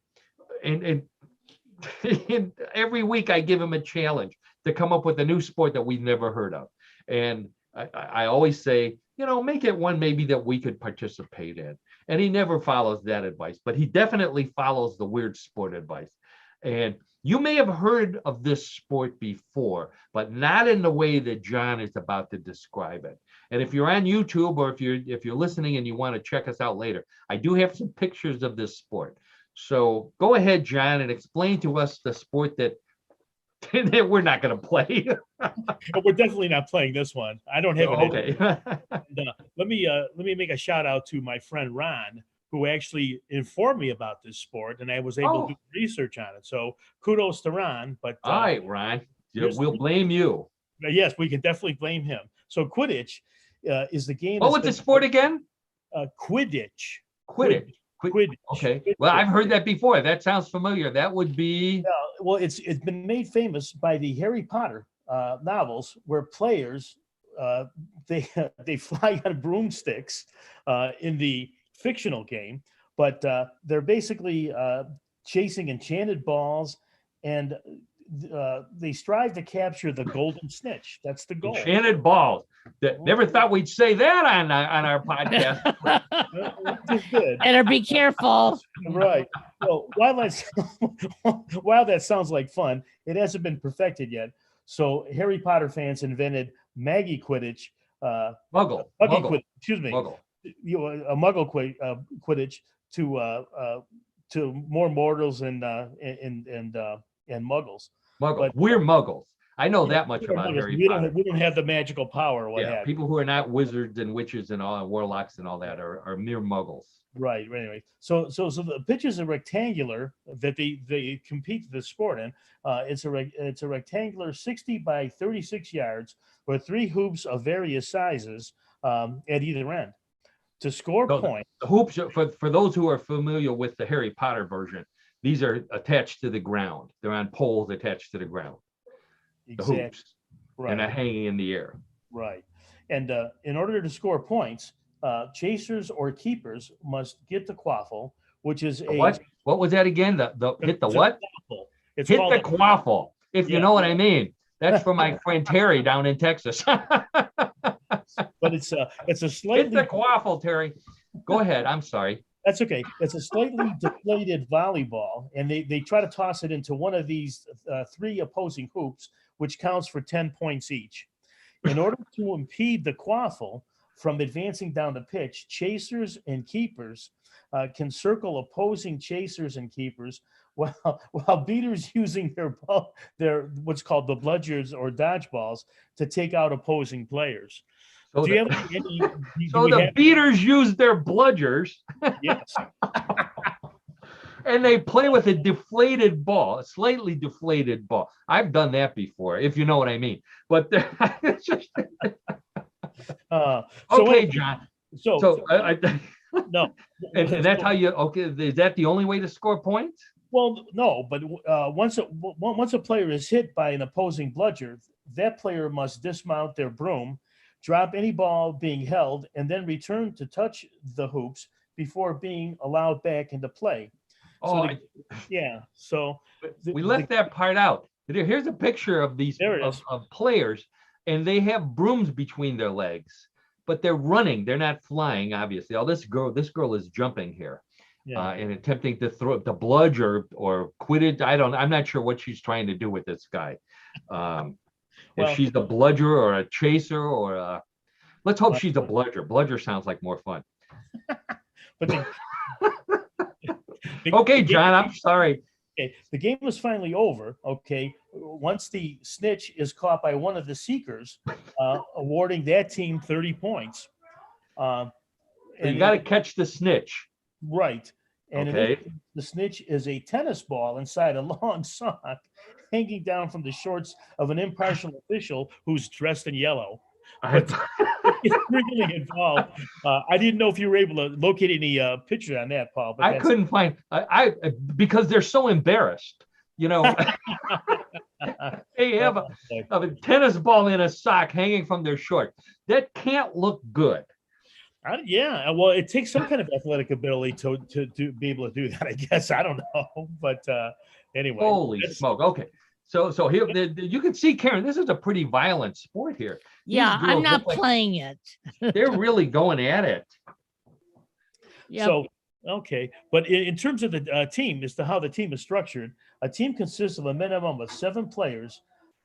every week I give him a challenge to come up with a new sport that we've never heard of. And I always say, make it one maybe that we could participate in. And he never follows that advice, but he definitely follows the weird sport advice. And you may have heard of this sport before, but not in the way that John is about to describe it. And if you're on YouTube, or if you're listening and you want to check us out later, I do have some pictures of this sport. So go ahead, John, and explain to us the sport that We're not going to play. But we're definitely not playing this one. I don't have an Okay. let me make a shout out to my friend Ron, who actually informed me about this sport, and I was able to do research on it. So kudos to Ron. But All right, Ron, here's- we'll blame you. yes, we can definitely blame him. So Quidditch is the game. What was the sport again? Quidditch. Quidditch. Quidditch. Okay. Well, I've heard that before. That sounds familiar. That would be. Well, it's been made famous by the Harry Potter novels, where players they fly on broomsticks in the fictional game, but they're basically chasing enchanted balls, and they strive to capture the golden snitch. That's the goal. Enchanted balls. Never thought we'd say that on our podcast. Better be careful. Right. Well, while that sounds like fun, it hasn't been perfected yet. So Harry Potter fans invented Maggie Quidditch. Muggle. Quidditch, excuse me. Muggle. A Muggle Quidditch to more mortals and Muggles. Muggles. But- We're Muggles. I know that much We don't about have- Harry we Potter. don't have the magical power or what have you. People who are not wizards and witches and all, and warlocks and all that are mere Muggles. Right. Anyway, so the pitches are rectangular that they compete the sport in. It's a rectangular 60 by 36 yards with 3 hoops of various sizes at either end. To score So points, The hoops, for those who are familiar with the Harry Potter version, these are attached to the ground. They're on poles attached to the ground. The exactly, hoops. They're not hanging in the air. right. And in order to score points, chasers or keepers must get the quaffle, which is a What was that again? The hit the what? quaffle. It's Hit called the quaffle, if you Yeah. know what I mean. That's for my friend Terry down in Texas. but it's a Hit slightly the quaffle, Terry. Go ahead. I'm sorry. That's okay. It's a slightly deflated volleyball, and they try to toss it into one of these 3 opposing hoops, which counts for 10 points each. In order to impede the quaffle from advancing down the pitch, chasers and keepers can circle opposing chasers and keepers, while beaters using their what's called the bludgers or dodgeballs to take out opposing players. So Do you have any? so the beaters use their bludgers Yes. and they play with a deflated ball, a slightly deflated ball. I've done that before, if you know what I mean. But it's just okay, John. So no, and that's how you is that the only way to score points? Well, no, but once a player is hit by an opposing bludger, that player must dismount their broom, drop any ball being held, and then return to touch the hoops before being allowed back into play. Oh, So we left that part out. Here's a picture of these of players, and they have brooms between their legs, but they're running. They're not flying, obviously. Oh, this girl is jumping here. And attempting to throw the bludger or Quidditch. I'm not sure what she's trying to do with this guy. If she's a bludger or a chaser or let's hope she's a bludger. Bludger sounds like more fun. But okay, John, I'm sorry. Okay, the game was finally over. Okay, once the snitch is caught by one of the seekers, awarding that team 30 points. So you got to catch the snitch. Right. And okay. The snitch is a tennis ball inside a long sock hanging down from the shorts of an impartial official who's dressed in yellow. But it's really involved. I didn't know if you were able to locate any picture on that, Paul. But I couldn't find I because they're so embarrassed. You know, they have a tennis ball in a sock hanging from their short. That can't look good. Well, it takes some kind of athletic ability to be able to do that, I guess. I don't know. But anyway. Holy smoke. Okay. So here you can see, Karen, this is a pretty violent sport here. Yeah, I'm not playing it. They're really going at it. Yeah. So, okay. But in terms of the team, as to how the team is structured, a team consists of a minimum of 7 players,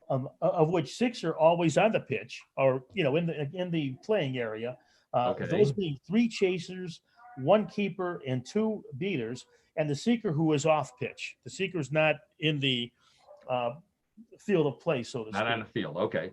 of which 6 are always on the pitch or, in the playing area. Those being 3 chasers, 1 keeper, and 2 beaters, and the seeker who is off pitch. The seeker's not in the field of play, so to Not on speak. the field. Okay.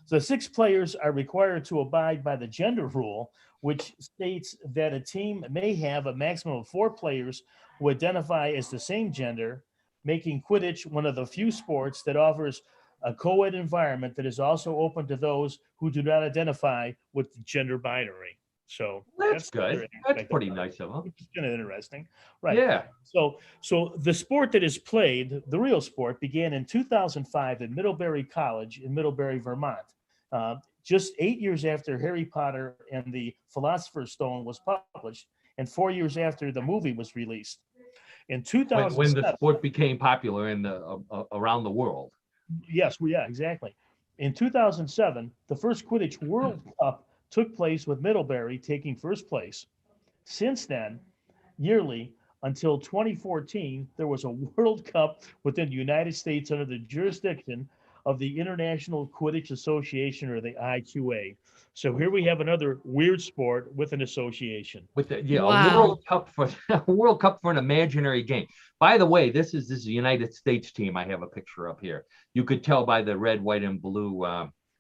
So 6 players are required to abide by the gender rule, which states that a team may have a maximum of 4 players who identify as the same gender, making Quidditch one of the few sports that offers a co-ed environment that is also open to those who do not identify with the gender binary. So That's the other good. That's aspect pretty of it, nice of them. which is kind of interesting, right? Yeah. So the sport that is played, the real sport, began in 2005 at Middlebury College in Middlebury, Vermont. Just 8 years after Harry Potter and the Philosopher's Stone was published, and 4 years after the movie was released. In When the 2007, sport became popular in the around the world. yes, yeah, exactly. In 2007, the first Quidditch World Cup took place with Middlebury taking first place. Since then, yearly until 2014, there was a World Cup within the United States under the jurisdiction of the International Quidditch Association, or the IQA. So here we have another weird sport with an association. With the a Wow. World Cup for a World Cup for an imaginary game. By the way, this is a United States team. I have a picture up here. You could tell by the red, white, and blue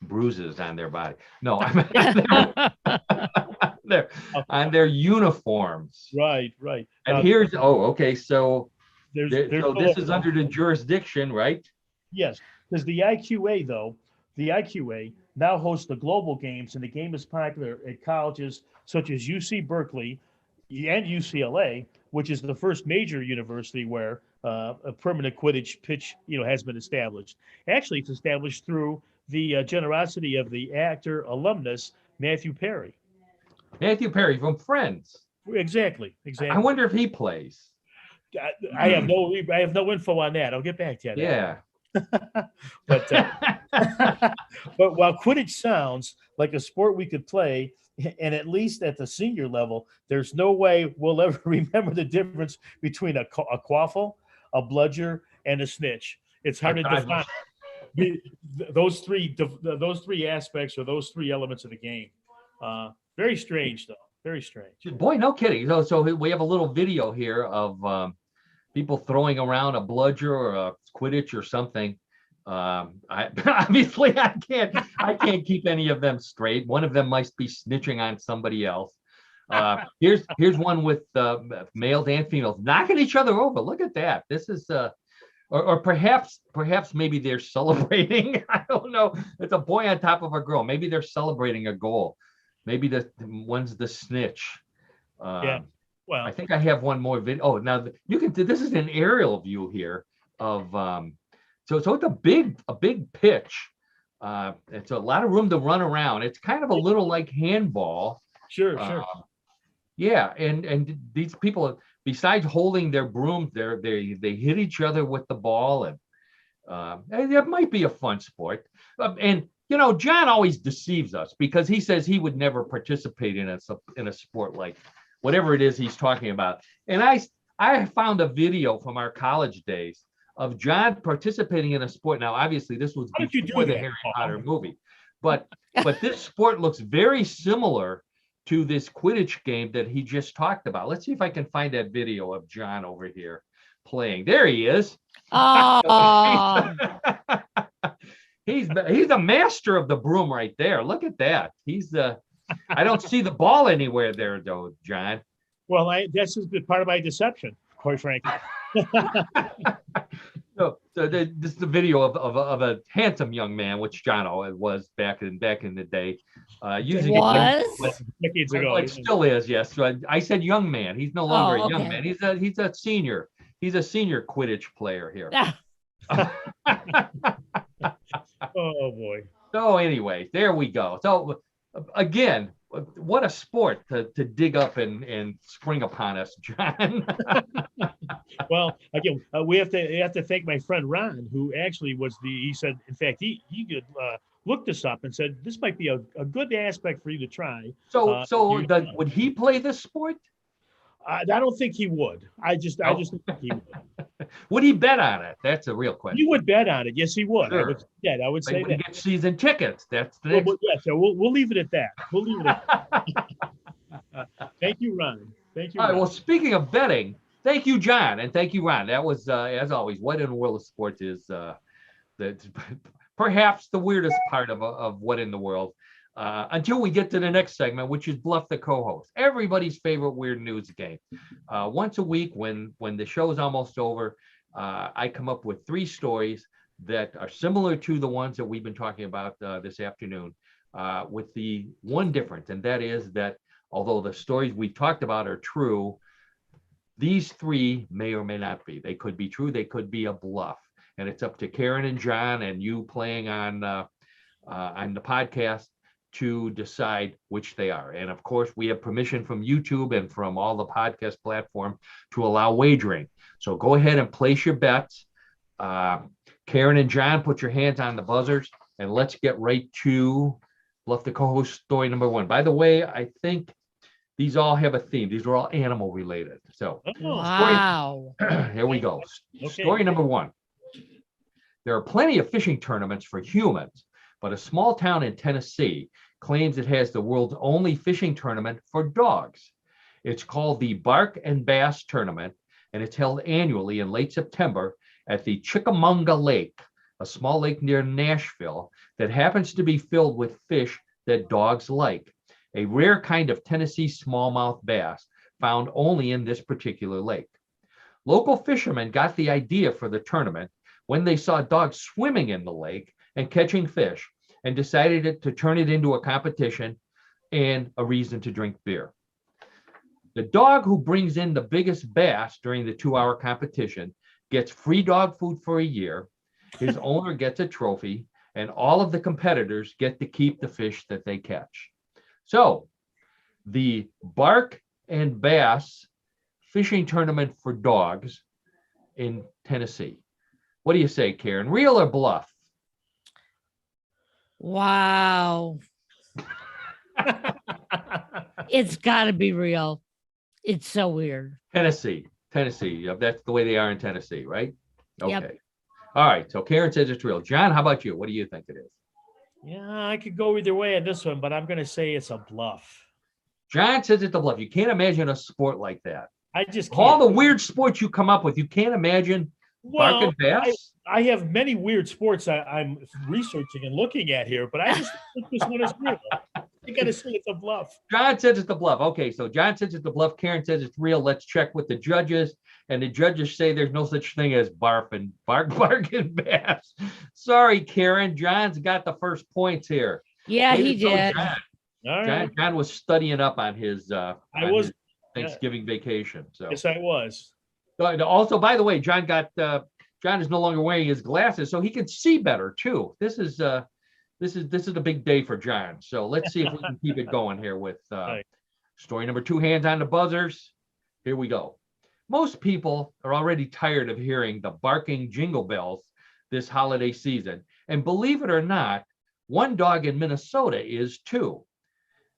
bruises on their body. No, they're on their uniforms. Right. And Now, here's okay. So there's so this is under the jurisdiction, right? Yes, because the IQA, though, the IQA now hosts the global games, and the game is popular at colleges such as UC Berkeley and UCLA, which is the first major university where a permanent Quidditch pitch, has been established. Actually, it's established through the generosity of the actor alumnus Matthew Perry. Matthew Perry from Friends. Exactly. I wonder if he plays. I have no info on that. I'll get back to you. Yeah. But but while Quidditch sounds like a sport we could play, and at least at the senior level, there's no way we'll ever remember the difference between a quaffle, a bludger, and a snitch. It's hard to define those three aspects, or those 3 elements of the game. Very strange, though. Very strange. Boy, no kidding. So we have a little video here of people throwing around a bludger or a Quidditch or something. Obviously I can't keep any of them straight. One of them might be snitching on somebody else. Here's one with males and females knocking each other over. Look at that. This is or perhaps maybe they're celebrating. I don't know. It's a boy on top of a girl. Maybe they're celebrating a goal. Maybe the one's the snitch. Yeah. Well, I think I have one more video. Oh, now you can. This is an aerial view here of. So it's a big pitch. It's a lot of room to run around. It's kind of a little like handball. Sure. Yeah, and these people, besides holding their brooms, they hit each other with the ball, and that might be a fun sport. And John always deceives us because he says he would never participate in a sport like whatever it is he's talking about. And I found a video from our college days of John participating in a sport. Now, obviously, this was before the Harry Potter movie, but this sport looks very similar to this Quidditch game that he just talked about. Let's see if I can find that video of John over here playing. There he is. Oh. He's the master of the broom right there. Look at that. I don't see the ball anywhere there, though, John. Well, that's just part of my deception, quite frankly. So this is the video of a handsome young man, which John was back in the day, using decades ago. It still is, yes. So I said young man. He's no longer a young man. He's a senior. He's a senior Quidditch player here. Oh boy. So anyway, there we go. So again, what a sport to dig up and spring upon us, John. Well, again, we have to thank my friend Ron, who actually he said, in fact, he could look this up and said this might be a good aspect for you to try. So would he play this sport? I don't think he would. I just think he would. Would he bet on it? That's a real question. He would bet on it. Yes, he would. Sure. I would say that. Get season tickets. That's the next. So we'll leave it at that. We'll leave it at that. Thank you, Ron. Thank you. All right. Well, speaking of betting, thank you, John, and thank you, Ron. That was, as always, What in the World of Sports is that's perhaps the weirdest part of What in the World. Until we get to the next segment, which is Bluff the Co-host, everybody's favorite weird news game. Once a week, when the show's almost over, I come up with 3 stories that are similar to the ones that we've been talking about this afternoon, with the one difference, and that is that although the stories we talked about are true, these 3 may or may not be. They could be true, they could be a bluff, and it's up to Karen and John and you playing on the podcast to decide which they are. And of course, we have permission from YouTube and from all the podcast platform to allow wagering. So go ahead and place your bets. Karen and John, put your hands on the buzzers, and let's get right to Bluff the Co-host story number 1. By the way, I think these all have a theme. These are all animal related. So Wow. Here we go. Okay. Story number 1. There are plenty of fishing tournaments for humans, but a small town in Tennessee claims it has the world's only fishing tournament for dogs. It's called the Bark and Bass Tournament, and it's held annually in late September at the Chickamauga Lake, a small lake near Nashville that happens to be filled with fish that dogs like, a rare kind of Tennessee smallmouth bass found only in this particular lake. Local fishermen got the idea for the tournament when they saw dogs swimming in the lake and catching fish, and decided to turn it into a competition and a reason to drink beer. The dog who brings in the biggest bass during the 2-hour competition gets free dog food for a year, his owner gets a trophy, and all of the competitors get to keep the fish that they catch. So, the Bark and Bass Fishing Tournament for dogs in Tennessee. What do you say, Karen? Real or bluff? Wow. It's got to be real. It's so weird. Tennessee. That's the way they are in Tennessee, right? Okay. Yep. All right. So Karen says it's real. John, how about you? What do you think it is? Yeah, I could go either way on this one, but I'm going to say it's a bluff. John says it's a bluff. You can't imagine a sport like that. I just can't. All the weird sports you come up with, you can't imagine Bark and Bass? I have many weird sports I'm researching and looking at here, but I just think this one is real. I got to say it's a bluff. John says it's a bluff. Okay, so John says it's a bluff. Karen says it's real. Let's check with the judges. And the judges say there's no such thing as bark and bass. Sorry, Karen. John's got the first points here. Yeah, he did. John. All right. John was studying up on his his Thanksgiving vacation. So Yes, I was. also, by the way, John is no longer wearing his glasses, so he can see better too. This is a big day for John. So let's see if we can keep it going here with story number 2. Hands on the buzzers. Here we go. Most people are already tired of hearing the barking jingle bells this holiday season, and believe it or not, one dog in Minnesota is too.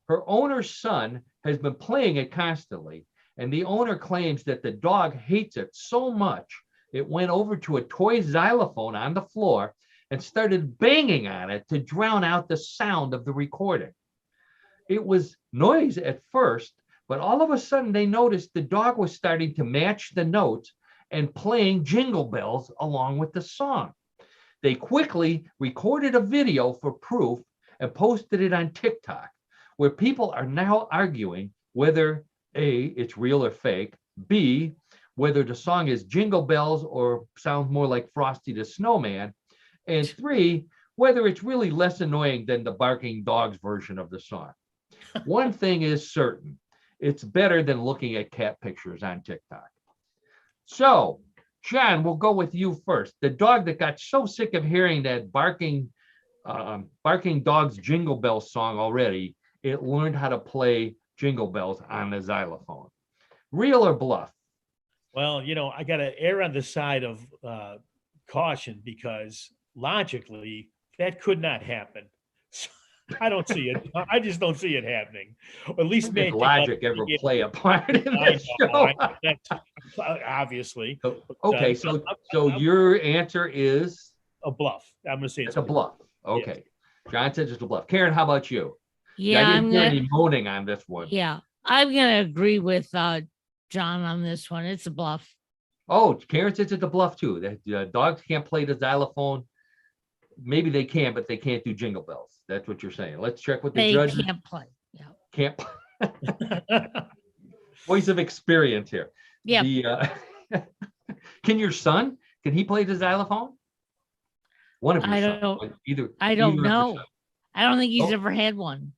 Her owner's son has been playing it constantly, and the owner claims that the dog hates it so much it went over to a toy xylophone on the floor and started banging on it to drown out the sound of the recording. It was noise at first, but all of a sudden they noticed the dog was starting to match the notes and playing jingle bells along with the song. They quickly recorded a video for proof and posted it on TikTok, where people are now arguing whether A, it's real or fake, B, whether the song is Jingle Bells or sounds more like Frosty the Snowman, and 3, whether it's really less annoying than the barking dogs version of the song. One thing is certain, it's better than looking at cat pictures on TikTok. So, John, we'll go with you first. The dog that got so sick of hearing that barking dogs Jingle Bells song already, it learned how to play Jingle Bells on the xylophone. Real or bluff? Well, I got to err on the side of caution because logically that could not happen. So, I don't see it. I just don't see it happening. Or at least Did logic ever play a part in this show? Obviously. Okay, so your answer is a bluff. I'm going to say it's a bluff. Okay. Yes. John says it's a bluff. Karen, how about you? Yeah, I didn't hear any moaning on this one. Yeah, I'm gonna agree with John on this one. It's a bluff. Oh, Karen says it's a bluff too. That dogs can't play the xylophone. maybe they can, but they can't do jingle bells. That's what you're saying. Let's check with the They judges. can't play. Yeah. Can't voice of experience here. Yeah. The can your son, can he play the xylophone? One of your I sons. don't- Either. I don't either of your know. sons. I don't think he's Oh. ever had one.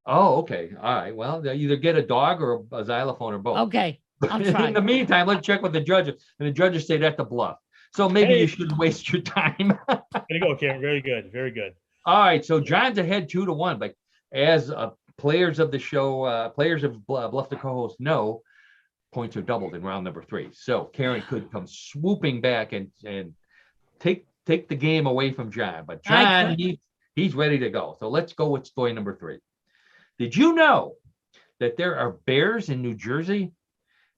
Oh, okay. All right. Well, they either get a dog or a xylophone or both. Okay. I'll try. In the meantime, let's check with the judges. And the judges say that's a bluff. So maybe Hey. you shouldn't waste your time. There you go, Karen. Very good. Very good. All right. So John's ahead 2-1. But as players of the show, players of Bluff the co-host know, points are doubled in round number 3. So Karen could come swooping back and take the game away from John. But John, he's ready to go. So let's go with story number 3. Did you know that there are bears in New Jersey?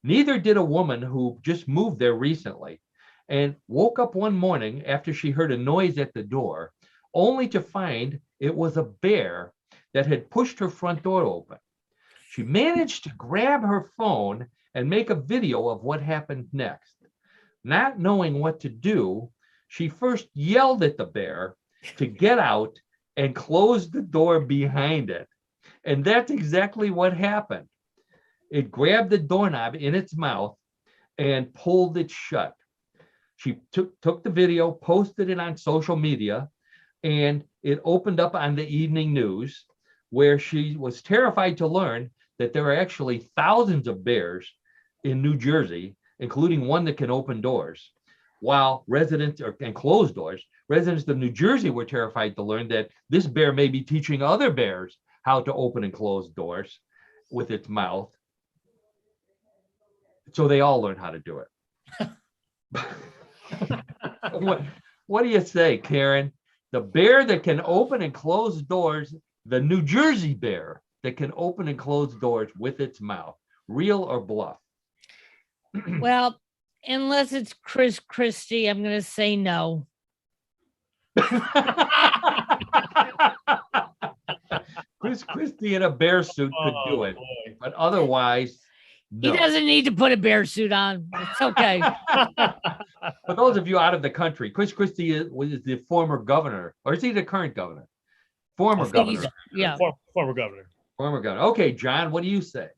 Neither did a woman who just moved there recently and woke up one morning after she heard a noise at the door, only to find it was a bear that had pushed her front door open. She managed to grab her phone and make a video of what happened next. Not knowing what to do, she first yelled at the bear to get out and close the door behind it. And that's exactly what happened. It grabbed the doorknob in its mouth and pulled it shut. She took the video, posted it on social media, and it opened up on the evening news, where she was terrified to learn that there are actually thousands of bears in New Jersey, including one that can open doors, while residents and close doors. Residents of New Jersey were terrified to learn that this bear may be teaching other bears how to open and close doors with its mouth. So they all learn how to do it. What do you say, Karen? The bear that can open and close doors, the New Jersey bear that can open and close doors with its mouth, real or bluff? Well, unless it's Chris Christie, I'm going to say no. Chris Christie in a bear suit could do it, boy. but otherwise, no. He doesn't need to put a bear suit on. It's okay. For those of you out of the country, Chris Christie was the former governor, or is he the current governor? Former governor. Yeah. Former governor. Former governor. Okay, John, what do you say?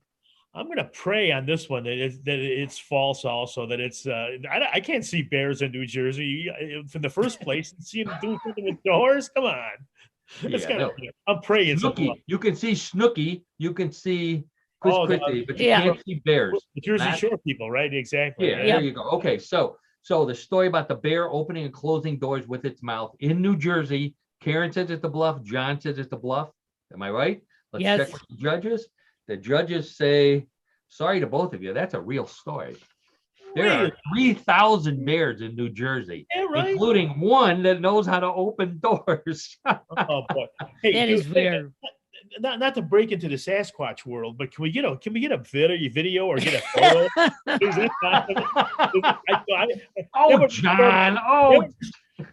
I'm going to pray on this one that it's false also, that it's I can't see bears in New Jersey in the first place and see them doing something with doors. Come on. It's Yeah, no. I'm praying it's a Snooki, bluff. you can see Snooki, you can see Chris Oh, Christie, but you yeah. can't see bears. The Jersey Not- Shore people, right? Exactly. Yeah, right? there you go. Okay, so the story about the bear opening and closing doors with its mouth in New Jersey. Karen says it's a bluff. John says it's a bluff. Am I right? Let's Yes. check with the judges. The judges say, sorry to both of you, that's a real story. There are 3,000 bears in New Jersey, Yeah, right. including one that knows how to open doors. Oh boy. Hey, That is weird. Not to break into the Sasquatch world, but can we get a video or get a photo? Is that possible? Oh, That would- John. Oh,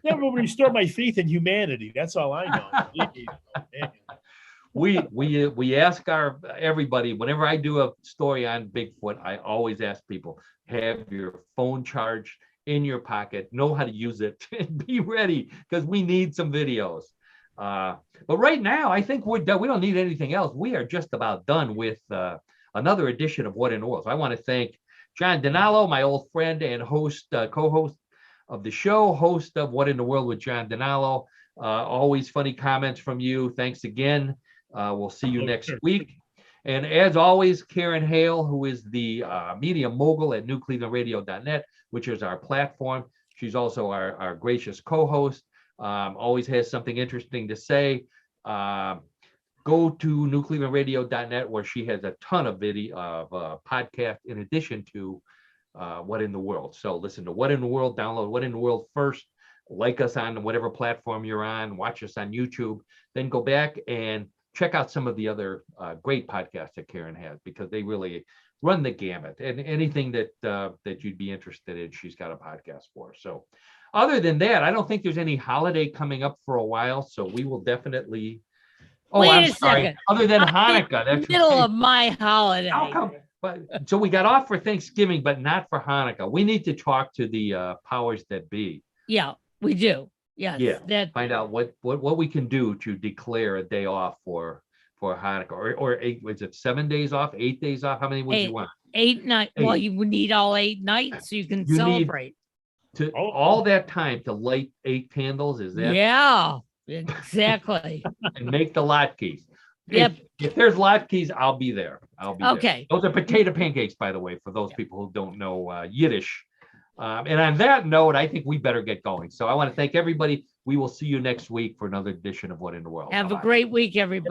That would restore my faith in humanity. That's all I know. Man. we ask everybody, whenever I do a story on Bigfoot, I always ask people, have your phone charged in your pocket, know how to use it, and be ready, because we need some videos. But right now, I think we're done. We don't need anything else. We are just about done with another edition of What in the World. So I want to thank John Dinalo, my old friend and host, co-host of the show, host of What in the World with John Dinalo. Always funny comments from you. Thanks again. We'll see you next week. And as always, Karen Hale, who is the media mogul at newclevelandradio.net, which is our platform. She's also our gracious co-host. Always has something interesting to say. Go to newclevelandradio.net, where she has a ton of video of podcasts in addition to What in the World. So listen to What in the World, download What in the World first, like us on whatever platform you're on, watch us on YouTube, then go back and check out some of the other great podcasts that Karen has, because they really run the gamut, and anything that you'd be interested in, she's got a podcast for. So other than that, I don't think there's any holiday coming up for a while, so we will definitely. Oh, Wait I'm a sorry. second. Other than Hanukkah, that's Middle right. of my holiday. How come? But so we got off for Thanksgiving, but not for Hanukkah. We need to talk to the powers that be. Yeah, we do. Yes. Yeah. That Find out what we can do to declare a day off for Hanukkah, or was it 7 days off, 8 days off? How many would you want? 8 night. Well, 8. you would need all 8 nights so you can You need- celebrate. To Oh. all that time to light 8 candles, is that? Yeah, exactly. And make the latkes. Yep. If there's latkes, I'll be there. I'll be there. Okay. Those are potato pancakes, by the way, for those people who don't know Yiddish. And on that note, I think we better get going. So I want to thank everybody. We will see you next week for another edition of What in the World. Have a Bye-bye. great week, everybody.